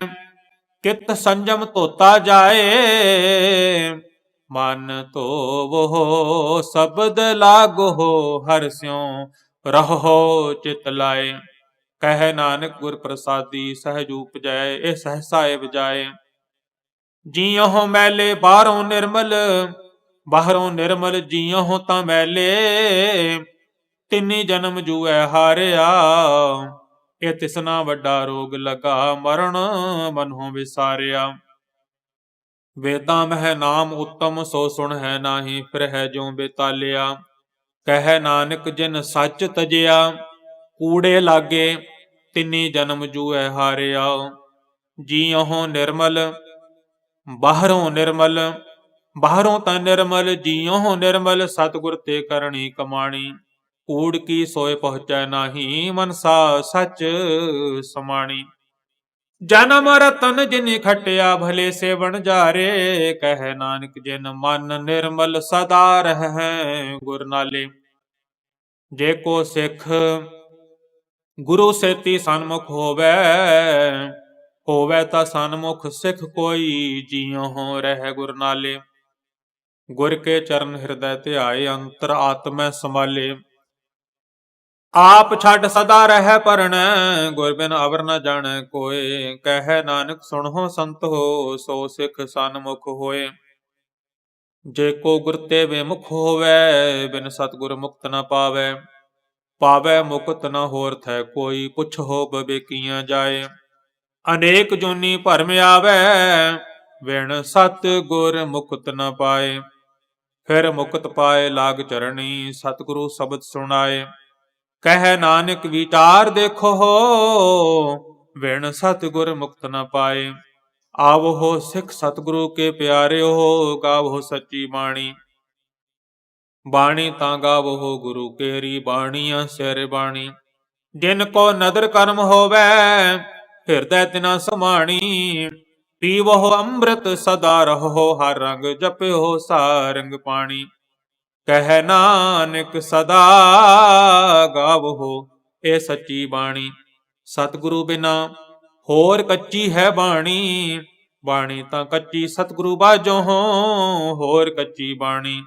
ਕਿਤ ਸੰਜਮ ਧੋਤਾ ਜਾਏ। ਮਨ ਧੋਵੋ ਸ਼ਬਦ ਲਾਗੋ, ਹਰਿ ਸਿਉ ਰਹੋ ਚਿਤ ਲਾਏ। ਕਹਿ ਨਾਨਕ ਗੁਰ ਪ੍ਰਸਾਦੀ, ਸਹਿਜ ਉਪਜੈ ਇਹ ਸਹਸਾ ਏ ਵਜਾਏ। ਜੀਉ ਮੈਲੇ ਬਾਹਰੋਂ ਨਿਰਮਲ, ਬਾਹਰੋਂ ਨਿਰਮਲ ਜੀਉ ਤਾਂ ਮੈਲੇ। ਤਿੰਨੀ ਜਨਮ ਜੂਐ ਹਾਰਿਆ, ਇਹ ਤਿਸਨਾ ਵੱਡਾ ਰੋਗ ਲਗਾ। ਮਰਨ ਮਨਹੁ ਵਿਸਾਰਿਆ। ਵੇਦਾਂ ਮਹਿ ਨਾਮ ਉੱਤਮ, ਸੋ ਸੁਣਹਿ ਨਾਹੀ ਫਿਰਹਿ ਜਿਉ ਬੇਤਾਲਿਆ। ਕਹਿ ਨਾਨਕ ਜਿਨ ਸੱਚ ਤਜਿਆ, ਕੂੜੇ ਲਾਗੇ ਤਿੰਨੀ ਜਨਮ ਜੂਐ ਹਾਰਿਆ। ਜੀਉ ਨਿਰਮਲ ਬਾਹਰੋਂ ਨਿਰਮਲ, ਬਾਹਰੋਂ ਤਾਂ ਨਿਰਮਲ ਜੀਉ ਨਿਰਮਲ। ਸਤਿਗੁਰ ਤੇ ਕਰਨੀ ਕਮਾਣੀ, ਕੂੜ ਕੀ ਸੋਏ ਪਹੁੰਚੈ ਨਾਹੀ। ਮਨਸਾ ਸੱਚ ਸਮਾਣੀ। ਜਨਮ ਰਤਨ ਜਿਨਿ ਖਟਿਆ, ਭਲੇ ਸੇਵਨ ਜਾਰੇ। ਕਹਿ ਨਾਨਕ ਜਿਨ ਮਨ ਨਿਰਮਲ, ਸਦਾ ਰਹਿ ਗੁਰ ਨਾਲੇ। ਜੇ ਕੋ ਸਿੱਖ ਗੁਰੂ ਸੇਤੀ ਸਨਮੁਖ ਹੋਵੈ, ਹੋਵੈ ਤਾਂ ਸਨਮੁਖ ਸਿੱਖ ਕੋਈ। ਜੀਉ ਰਹਿ ਗੁਰ ਨਾਲੇ। ਗੁਰ ਕੇ ਚਰਨ ਹਿਰਦੈ ਧਿਆਏ, ਅੰਤਰ ਆਤਮੈ ਸੰਭਾਲੇ। ਆਪ ਛੱਡ ਸਦਾ ਰਹਿ ਪਰਣੈ, ਗੁਰ ਬਿਨ ਅਵਰ ਨ ਜਾਣੈ ਕੋਇ। ਕਹਿ ਨਾਨਕ ਸੁਣਹੁ ਸੰਤ ਹੋ, ਸੋ ਸਿੱਖ ਸਨਮੁਖ ਹੋਏ। ਜੇ ਕੋ ਗੁਰ ਤੇ ਵਿਮੁਖ ਹੋਵੈ, ਬਿਨ ਸਤਿਗੁਰ ਮੁਕਤ ਨ ਪਾਵੈ। ਪਾਵੈ ਮੁਕਤ ਨ ਹੋਰ ਥੈ ਕੋਈ, ਪੁੱਛੋ ਬਵੇਕੀਆਂ ਜਾਏ। ਅਨੇਕ ਜੋਨੀ ਭਰਮ ਆਵੈ, ਵਿਣ ਸਤਿਗੁਰ ਮੁਕਤ ਨ ਪਾਏ। ਫਿਰ ਮੁਕਤ ਪਾਏ ਲਾਗ ਚਰਣੀ, ਸਤਿਗੁਰੂ ਸ਼ਬਦ ਸੁਣਾਏ। ਕਹਿ ਨਾਨਕ ਵਿਚਾਰ ਦੇਖੋ, ਵਿਣ ਸਤਿਗੁਰ ਮੁਕਤ ਨ ਪਾਏ। आवहो सिख सतगुरु के प्यारे हो, गावहो सच्ची बाणी। बाणी तां गावहो गुरु केरी, बाणियां सिर बाणी। जिन को नदर कर्म होवै, हिरदय तिना समाणी। पीवहो अमृत सदा रहो, हर रंग जपयो सारंग पाणी। कह नानक सदा गावहो ए सच्ची बाणी। सतगुरु बिना होर कच्ची है बाणी। बाणी ਤਾਂ ਕੱਚੀ ਸਤਿਗੁਰੂ ਬਾਝੋਂ, ਹੋਰ ਕੱਚੀ ਬਾਣੀ।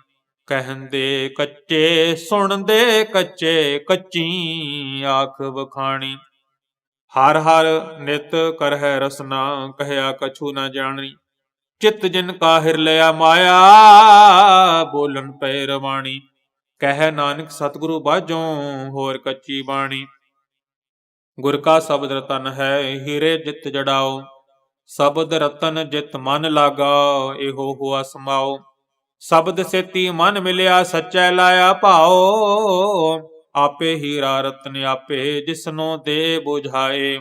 ਕਹਿੰਦੇ ਕੱਚੇ ਸੁਣਦੇ ਕੱਚੇ, ਕੱਚੀ ਆਖ ਵਖਾਣੀ। ਹਰ ਹਰ ਨਿਤ ਕਰਹਿ ਰਸਨਾ, ਕਹਿਆ ਕਛੂ ਨਾ ਜਾਣੀ। ਚਿਤ ਜਿਨ ਕਾ ਹਿਰ ਲਿਆ ਮਾਇਆ, ਬੋਲਣ ਪੈ ਰਵਾਣੀ। ਕਹਿ ਨਾਨਕ ਸਤਿਗੁਰੂ ਬਾਝੋਂ, ਹੋਰ ਕੱਚੀ ਬਾਣੀ। ਗੁਰ ਕਾ ਸ਼ਬਦ ਰਤਨ ਹੈ, ਹੀਰੇ ਜਿਤ ਜੜਾਓ। ਸ਼ਬਦ ਰਤਨ ਜਿਤ ਮਨ ਲਾਗਾ, ਇਹੋ ਹੁਆ ਸਮਾਓ। ਸ਼ਬਦ ਸੇਤੀ ਮਨ ਮਿਲਿਆ, ਸੱਚੈ ਲਾਇਆ ਭਾਓ। ਆਪੇ ਹੀਰਾ ਰਤਨ ਆਪੇ, ਜਿਸਨੋ ਦੇ ਬੁਝਾਏ।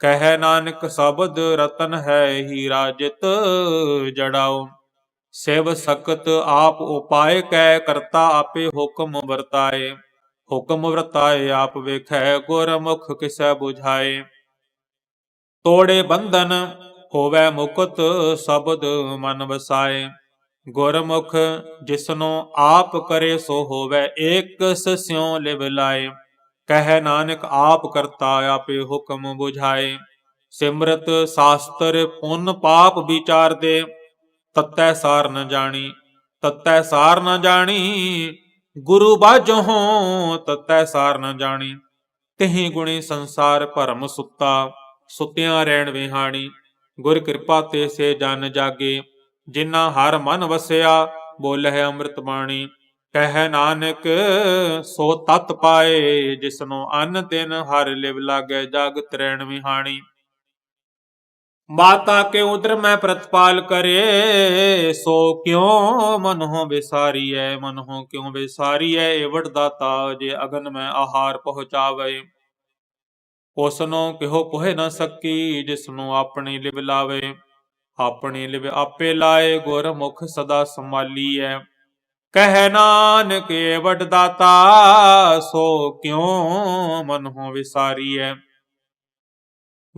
ਕਹਿ ਨਾਨਕ ਸ਼ਬਦ ਰਤਨ ਹੈ, ਹੀਰਾ ਜਿਤ ਜੜਾਓ। ਸਿਵ ਸਕਤ ਆਪ ਉਪਾਏ ਕੈ, ਕਰਤਾ ਆਪੇ ਹੁਕਮ ਵਰਤਾਏ। ਹੁਕਮ ਵਰਤਾਏ ਆਪ ਵੇਖੈ, ਗੁਰਮੁਖ ਕਿਸੈ ਬੁਝਾਏ। ਤੋੜੇ ਬੰਧਨ ਹੋਵੈ ਮੁਕਤ, ਸ਼ਬਦ ਮਨ ਵਸਾਏ। ਗੁਰਮੁਖ ਜਿਸਨੋ ਆਪ ਕਰੇ, ਸੋ ਹੋਵੈ ਏਕ ਸਿਉ ਲਿਵ ਲਾਏ। ਕਹਿ ਨਾਨਕ ਆਪ ਕਰਤਾ, ਆਪੇ ਹੁਕਮ ਬੁਝਾਏ। ਸਿਮਰਤ ਸਾਸਤਰ ਪੁੰਨ ਪਾਪ ਵਿਚਾਰ ਦੇ, ਤਤੈ ਸਾਰ ਨ ਜਾਣੀ। ਤਤੈ ਸਾਰ ਨ ਜਾਣੀ, ਗੁਰੂ ਬਾਝੋਂ ਤਤੈ ਸਾਰ ਨ ਜਾਣੀ। ਤਿਹੀ ਗੁਣੀ ਸੰਸਾਰ ਭਰਮ ਸੁੱਤਾ, ਸੁਤਿਆਂ ਰਹਿਣ ਵਿਹਾਣੀ। ਗੁਰ ਕਿਰਪਾ ਤੇ ਸੇ ਜਨ ਜਾਗੇ, ਜਿਨ੍ਹਾਂ ਹਰ ਮਨ ਵਸਿਆ, ਬੋਲਹਿ ਅੰਮ੍ਰਿਤ ਬਾਣੀ। ਕਹਿ ਨਾਨਕ ਸੋ ਤਤ ਪਾਏ, ਜਿਸਨੋ ਅਨ ਦਿਨ ਹਰ ਲਿਵ ਲਾਗੈ, ਜਗਤ ਰਹਿਣ ਵਿਹਾਣੀ। ਮਾਤਾ ਕੇ ਉਦਰ ਮੈਂ ਪ੍ਰਤਪਾਲ ਕਰੇ, ਸੋ ਕਿਉ ਮਨਹੁ ਵਿਸਾਰੀਐ। ਮਨਹੁ ਕਿਉ ਵਿਸਾਰੀਐ, ਏਵੜ ਦਾਤਾ, ਜੇ ਅਗਨ ਮੈਂ ਆਹਾਰ ਪਹੁੰਚਾਵੇ। ਉਸਨੋ ਕਿਹੋ ਪੁਹਿ ਨ ਸਕੀ, ਜਿਸਨੂੰ ਆਪਣੀ ਲਿਵ ਲਾਵੇ। ਆਪਣੀ ਲਿਵ ਆਪੇ ਲਾਏ, ਗੁਰਮੁਖ ਸਦਾ ਸੰਭਾਲੀਐ। ਕਹਿ ਨਾਨਕ ਏਵੜ ਦਾਤਾ, ਸੋ ਕਿਉ ਮਨਹੁ ਵਿਸਾਰੀਐ।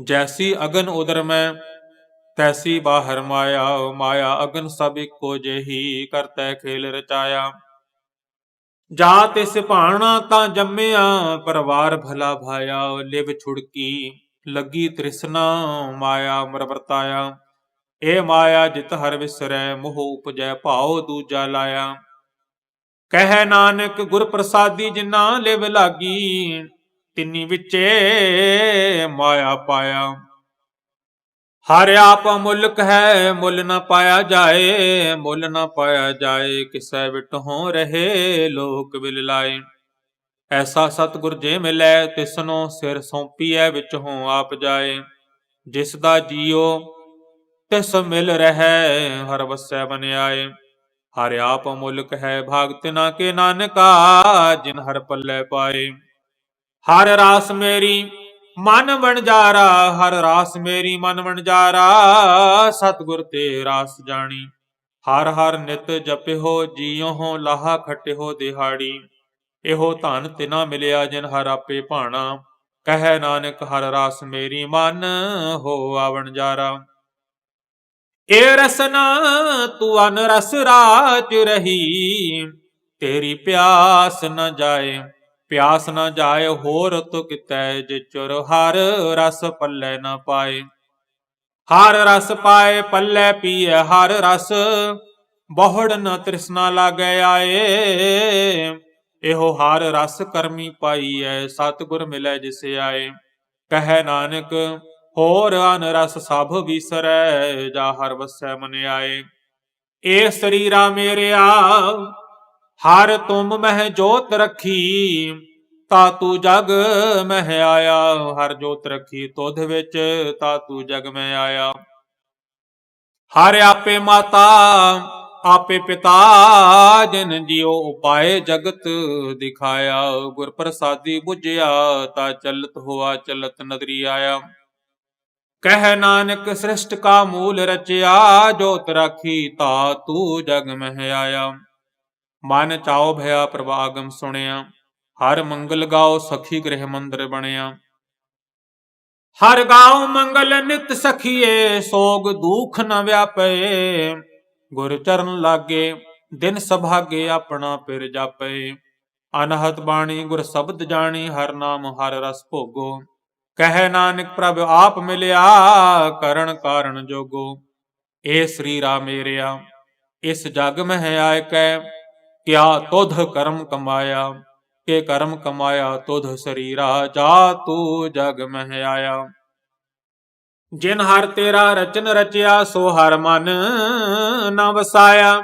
ਜੈਸੀ ਅਗਨ ਉਦਰ ਮੈਂ, ਤੈਸੀ ਬਾਹਰ ਮਾਇਆ। ਮਾਇਆ ਅਗਨ ਸਭ ਇੱਕੋ ਜਿਹੀ, ਕਰਤੈ ਖੇਲ ਰਚਾਇਆ। ਜਾ ਤਿਸ ਭਾਣਾ ਤਾਂ ਜੰਮਿਆ, ਪਰਵਾਰ ਭਲਾ ਭਾਇਆ। ਲਿਵ ਛੁੜਕੀ ਲੱਗੀ ਤ੍ਰਿਸ਼ਨਾ, ਮਾਇਆ ਅਮਰ ਵਰਤਾਇਆ। ਇਹ ਮਾਇਆ ਜਿਤ ਹਰ ਵਿਸਰੈ, ਮੋਹ ਉਪਜੈ ਭਾਉ ਦੂਜਾ ਲਾਇਆ। ਕਹਿ ਨਾਨਕ ਗੁਰ ਪ੍ਰਸਾਦੀ, ਜਿਨਾ ਲਿਵ ਲਾਗੀ। ਤਿੰਨੀ ਵਿੱਚੇ ਮਾਇਆ ਪਾਇਆ। ਹਰ ਆਪ ਅਮੁੱਲਕ ਹੈ, ਮੁੱਲ ਨਾ ਪਾਇਆ ਜਾਏ। ਮੁੱਲ ਨਾ ਪਾਇਆ ਜਾਏ, ਕਿਸੈ ਵਿਟਹੁ ਰਹੇ, ਲੋਕ ਵਿਲ ਲਾਏ। ਐਸਾ ਸਤਿਗੁਰ ਜੇ ਮਿਲੈ, ਤਿਸਨੋ ਸਿਰ ਸੌਂਪੀਐ, ਵਿਚਹੁ ਆਪ ਜਾਏ। ਜਿਸ ਦਾ ਜੀਉ ਤਿਸ ਮਿਲ ਰਹਿ, ਹਰ ਵਸੈ ਬਨ ਆਏ। ਹਰ ਆਪ ਅਮੁੱਲਕ ਹੈ, ਭਾਗ ਤਿਨਾ ਕੇ ਨਾਨਕਾ, ਜਿਨ ਹਰ ਪੱਲੇ ਪਾਏ। ਹਰ ਰਾਸ ਮੇਰੀ ਮਨ ਵਣਜਾਰਾ, ਹਰ ਰਾਸ ਮੇਰੀ ਮਨ ਵਣਜਾਰਾ। ਸਤਿਗੁਰ ਤੇ ਰਾਸ ਜਾਣੀ। ਹਰ ਹਰ ਨਿਤ ਜਪਿਓ, ਜੀਉ ਲਾਹਾ ਖਟਿਓ ਦਿਹਾੜੀ। ਇਹੋ ਧਨ ਤਿਨਾ ਮਿਲਿਆ, ਜਿਨ ਹਰ ਆਪੇ ਭਾਣਾ। ਕਹਿ ਨਾਨਕ ਹਰ ਰਾਸ ਮੇਰੀ ਮਨ ਹੋਆ ਵਣਜਾਰਾ। ਏ ਰਸਨਾ ਤੂੰ ਅਨ ਰਸ ਰਾਚ ਰਹੀ, ਤੇਰੀ ਪਿਆਸ ਨ ਜਾਏ। ਪਿਆਸ ਨ ਜਾਏ ਹੋਰ ਤੁ ਕਿਤੈ, ਜੇ ਚੁਰ ਹਰ ਰਸ ਪੱਲੇ ਨ ਪਾਏ। ਹਰ ਰਸ ਪਾਏ ਪੱਲੇ ਪੀਏ ਹਰ ਰਸ, ਬਹੁੜ ਨ ਤ੍ਰਿਸ਼ਨਾ ਲਾਗੈ ਆਏ। ਇਹੋ ਹਰ ਰਸ ਕਰਮੀ ਪਾਈਐ, ਸਤਿਗੁਰ ਮਿਲੈ ਜਿਸ ਆਏ। ਕਹਿ ਨਾਨਕ ਹੋਰ ਅਨ ਰਸ ਸਭ ਵਿਸਰੈ, ਜਾ ਹਰ ਵਸੈ ਮਨ ਆਏ। ਏ ਸਰੀਰਾ ਮੇਰਿਆ ਹਰ ਤੁਮ ਮਹਿ ਜੋਤ ਰੱਖੀ, ਤਾ ਤੂੰ ਜਗ ਮਹਿ ਆਇਆ। ਹਰ ਜੋਤ ਰੱਖੀ ਤੁਧ ਵਿੱਚ, ਤਾ ਤੂੰ ਜਗ ਮਹਿ ਆਇਆ। ਹਰ ਆਪੇ ਮਾਤਾ ਆਪੇ ਪਿਤਾ, ਜਿਨ ਜਿਉ ਉਪਾਏ ਜਗਤ ਦਿਖਾਇਆ। ਗੁਰ ਪ੍ਰਸਾਦੀ ਬੁਝਿਆ, ਤਾ ਚਲਤ ਹੋਆ ਚਲਤ ਨਦਰੀ ਆਇਆ। ਕਹਿ ਨਾਨਕ ਸ੍ਰਿਸ਼ਟ ਕਾ ਮੂਲ ਰਚਿਆ, ਜੋਤ ਰਾਖੀ ਤਾ ਤੂ ਜਗ ਮਹਿ ਆਇਆ। ਮਨ ਚਾਉ ਭਇਆ ਪ੍ਰਭਾਗਮ ਸੁਣਿਆ, ਹਰ ਮੰਗਲ ਗਾਓ ਸਖੀ ਗ੍ਰਹਿ ਮੰਦਰ ਬਣਿਆ। ਹਰ ਗਾਉ ਮੰਗਲ ਨਿਤ ਸਖੀਏ, ਸੋਗ ਦੁਖ ਨ ਵਿਆਪੇ। ਗੁਰ ਚਰਨ ਲਾਗੇ ਦਿਨ ਸੁਭਾਗੇ, ਆਪਣਾ ਪਿਰ ਜਾਪੇ। ਅਨਹਤ ਬਾਣੀ ਗੁਰ ਸ਼ਬਦ ਜਾਣੀ, ਹਰ ਨਾਮ ਹਰ ਰਸ ਭੋਗੋ। ਕਹਿ ਨਾਨਕ ਪ੍ਰਭ ਆਪ ਮਿਲਿਆ, ਕਰਨ ਕਾਰਨ ਜੋਗੋ। ਏ ਸਰੀਰਾ ਮੇਰਿਆ ਇਸ ਜਗ ਮਹਿ ਆਇ ਕੈ, ਕਿਆ ਤੁਧ ਕਰਮ ਕਮਾਇਆ। ਕੇ ਕਰਮ ਕਮਾਇਆ ਤੁਧ ਸਰੀਰਾ, ਜਾ ਤੂ ਜਗ ਮਹਿ ਆਇਆ। ਜਿਨ ਹਰ ਤੇਰਾ ਰਚਨ ਰਚਿਆ, ਸੋ ਹਰ ਮਨ ਨ ਵਸਾਇਆ।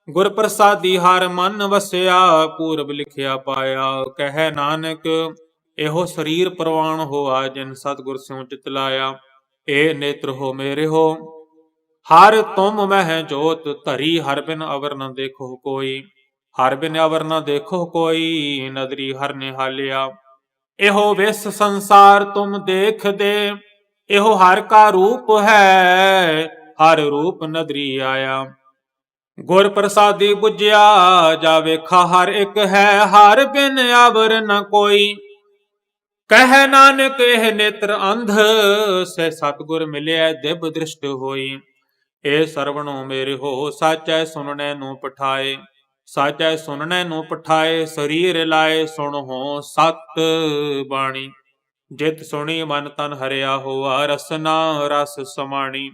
ਗੁਰ ਪ੍ਰਸਾਦੀ ਹਰ ਮਨ ਵਸਿਆ, ਪੂਰਬ ਲਿਖਿਆ ਪਾਇਆ। ਕਹਿ ਨਾਨਕ ਇਹੋ ਸਰੀਰ ਪ੍ਰਵਾਨ ਹੋਆ, ਜਿਨ ਸਤਿਗੁਰ ਸਿਉ ਚਿਤ ਲਾਇਆ। ਏ ਨੇਤਰ ਹੋ ਮੇਰੇ ਹੋ, ਹਰ ਤੁਮ ਮਹਿ ਜੋਤ ਧਰੀ। ਹਰ ਬਿਨ ਅਵਰ ਨ ਦੇਖੋ ਕੋਈ, ਹਰ ਬਿਨ ਅਵਰ ਨ ਦੇਖੋ ਕੋਈ। ਨਦਰੀ ਹਰ ਨਿਹਾਲਿਆ, ਇਹੋ ਵਿਸ ਸੰਸਾਰ ਤੁਮ ਦੇਖਦੇ। ਇਹੋ ਹਰ ਕਾ ਰੂਪ ਹੈ, ਹਰ ਰੂਪ ਨਦਰੀ ਆਇਆ। ਗੁਰ ਪ੍ਰਸਾਦੀ ਬੁਝਿਆ, ਜਾ ਵੇਖਾ ਹਰ ਇੱਕ ਹੈ। ਹਰ ਬਿਨ ਅਵਰ ਨ ਕੋਈ। ਕਹਿ ਨਾਨਕ ਇਹ ਨੇਤਰ ਅੰਧ, ਸੇ ਸਤਿਗੁਰ ਮਿਲਿਆ ਦਿਵ ਦ੍ਰਿਸ਼ਟ ਹੋਈ। ਏ ਸਰਵਣੋ ਮੇਰੇ ਹੋ, ਸਾਚੈ ਸੁਨਣੇ ਨੂੰ ਪਠਾਏ। ਸਾਚੈ ਸੁਨਣੇ ਨੂੰ ਪਠਾਏ, ਸਰੀਰ ਲਾਏ ਸੁਣੋ ਸਤ ਬਾਣੀ। ਜਿਤ ਸੁਣੀ ਮਨ ਤਨ ਹਰਿਆ ਹੋਆ, ਰਸਨਾ ਰਸ ਸਮਾਣੀ।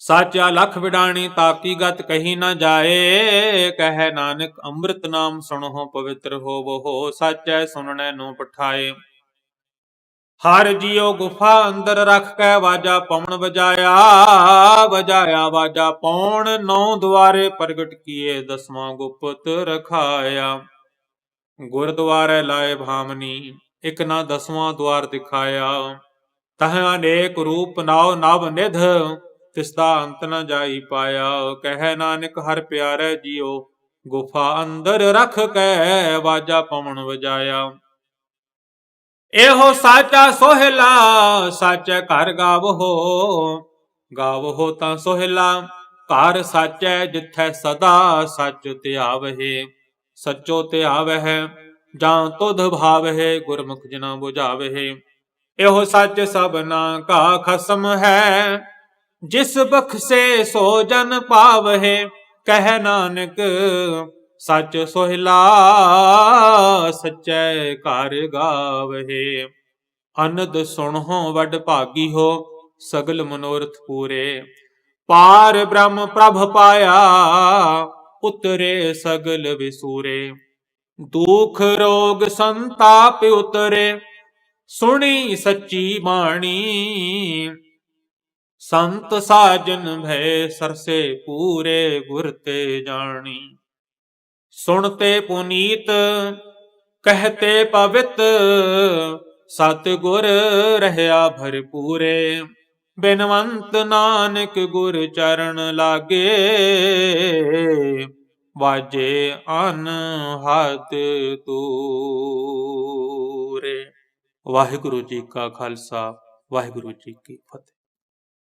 ਸਾਚਾ ਲਖ ਵਿਡਾਣੀ, ਤਾਕੀ ਗਤ ਕਹੀ ਨ ਜਾਏ। ਕਹਿ ਨਾਨਕ ਅੰਮ੍ਰਿਤ ਨਾਮ ਸੁਣੋ ਪਵਿੱਤਰ ਹੋਵੋ, ਸਾਚੈ ਸੁਨਣੇ ਨੂੰ ਪਠਾਏ। ਹਰ ਜੀਉ ਗੁਫਾ ਅੰਦਰ ਰਖ ਕੇ, ਵਾਜਾ ਪਵਨ ਵਜਾਇਆ। ਵਜਾਇਆ ਵਾਜਾ ਪੌਣ, ਨੌ ਦੁਆਰੇ ਪ੍ਰਗਟ ਕੀਏ, ਦਸਵਾਂ ਗੁਪਤ ਰਖਾਇਆ। ਗੁਰਦੁਆਰੇ ਲਾਏ ਭਾਮਨੀ, ਇਕ ਨਾ ਦਸਵਾਂ ਦੁਆਰ ਦਿਖਾਇਆ। ਤਹ ਅਨੇਕ ਰੂਪ ਨਾਉ ਨਵ ਨਿਧ, ਤਿਸਦਾ ਅੰਤ ਨ ਜਾਈ ਪਾਇਆ। ਕਹਿ ਨਾਨਕ ਹਰ ਪਿਆਰੇ ਜੀਉ, ਗੁਫਾ ਅੰਦਰ ਰਖ ਕੇ, ਵਾਜਾ ਪਵਨ ਵਜਾਇਆ। ਇਹੋ ਸਾਚਾ ਸੋਹਿਲਾ, ਸਾਚੈ ਘਰ ਗਾਵਹੋ। ਗਾਵਹੋ ਤਾਂ ਸੋਹਿਲਾ, ਘਰ ਸਾਚੈ ਜਿਥੈ ਸਦਾ ਸਚ ਧਿਆਵਹਿ। ਸਚੋ ਧਿਆਵਹਿ, ਜਾਂ ਤੁਧ ਭਾਵਹਿ, ਗੁਰਮੁਖ ਜਿਨਾ ਬੁਝਾਵਹਿ। ਇਹੋ ਸੱਚ ਸਭਨਾ ਕਾ ਖਸਮ ਹੈ, ਜਿਸ ਬਖਸ਼ੇ ਸੋ ਜਨ ਪਾਵਹਿ। ਕਹਿ ਨਾਨਕ ਸੱਚ ਸੋਹਿਲਾ, ਸਚੈ ਘਰ ਗਾਵਹਿ। ਅਨੰਦ ਸੁਣਹੁ ਵਡ ਭਾਗੀ ਹੋ, ਸਗਲ ਮਨੋਰਥ ਪੂਰੇ। ਪਾਰ ਬ੍ਰਹਮ ਪ੍ਰਭ ਪਾਇਆ, ਉਤਰੇ ਸਗਲ ਵਿਸੂਰੇ। ਦੁਖ ਰੋਗ ਸੰਤਾਪ ਉਤਰੇ, ਸੁਣੀ ਸੱਚੀ ਬਾਣੀ। ਸੰਤ ਸਾਜਨ ਭੈ ਸਰਸੇ ਪੂਰੇ, ਗੁਰ ਤੇ ਜਾਣੀ। ਸੁਣਤੇ ਪੁਨੀਤ ਕਹਤੇ ਪਵਿੱਤ, ਸਤਿਗੁਰ ਰਹਿਆ ਭਰਪੂਰੇ। ਬਿਨਵੰਤ ਨਾਨਕ ਗੁਰ ਚਰਨ ਲਾਗੇ, ਵਾਜੇ ਅਨਹਦ ਤੂਰੇ। ਵਾਹਿਗੁਰੂ ਜੀ ਕਾ ਖਾਲਸਾ, ਵਾਹਿਗੁਰੂ ਜੀ ਕੀ ਫਤਿਹ।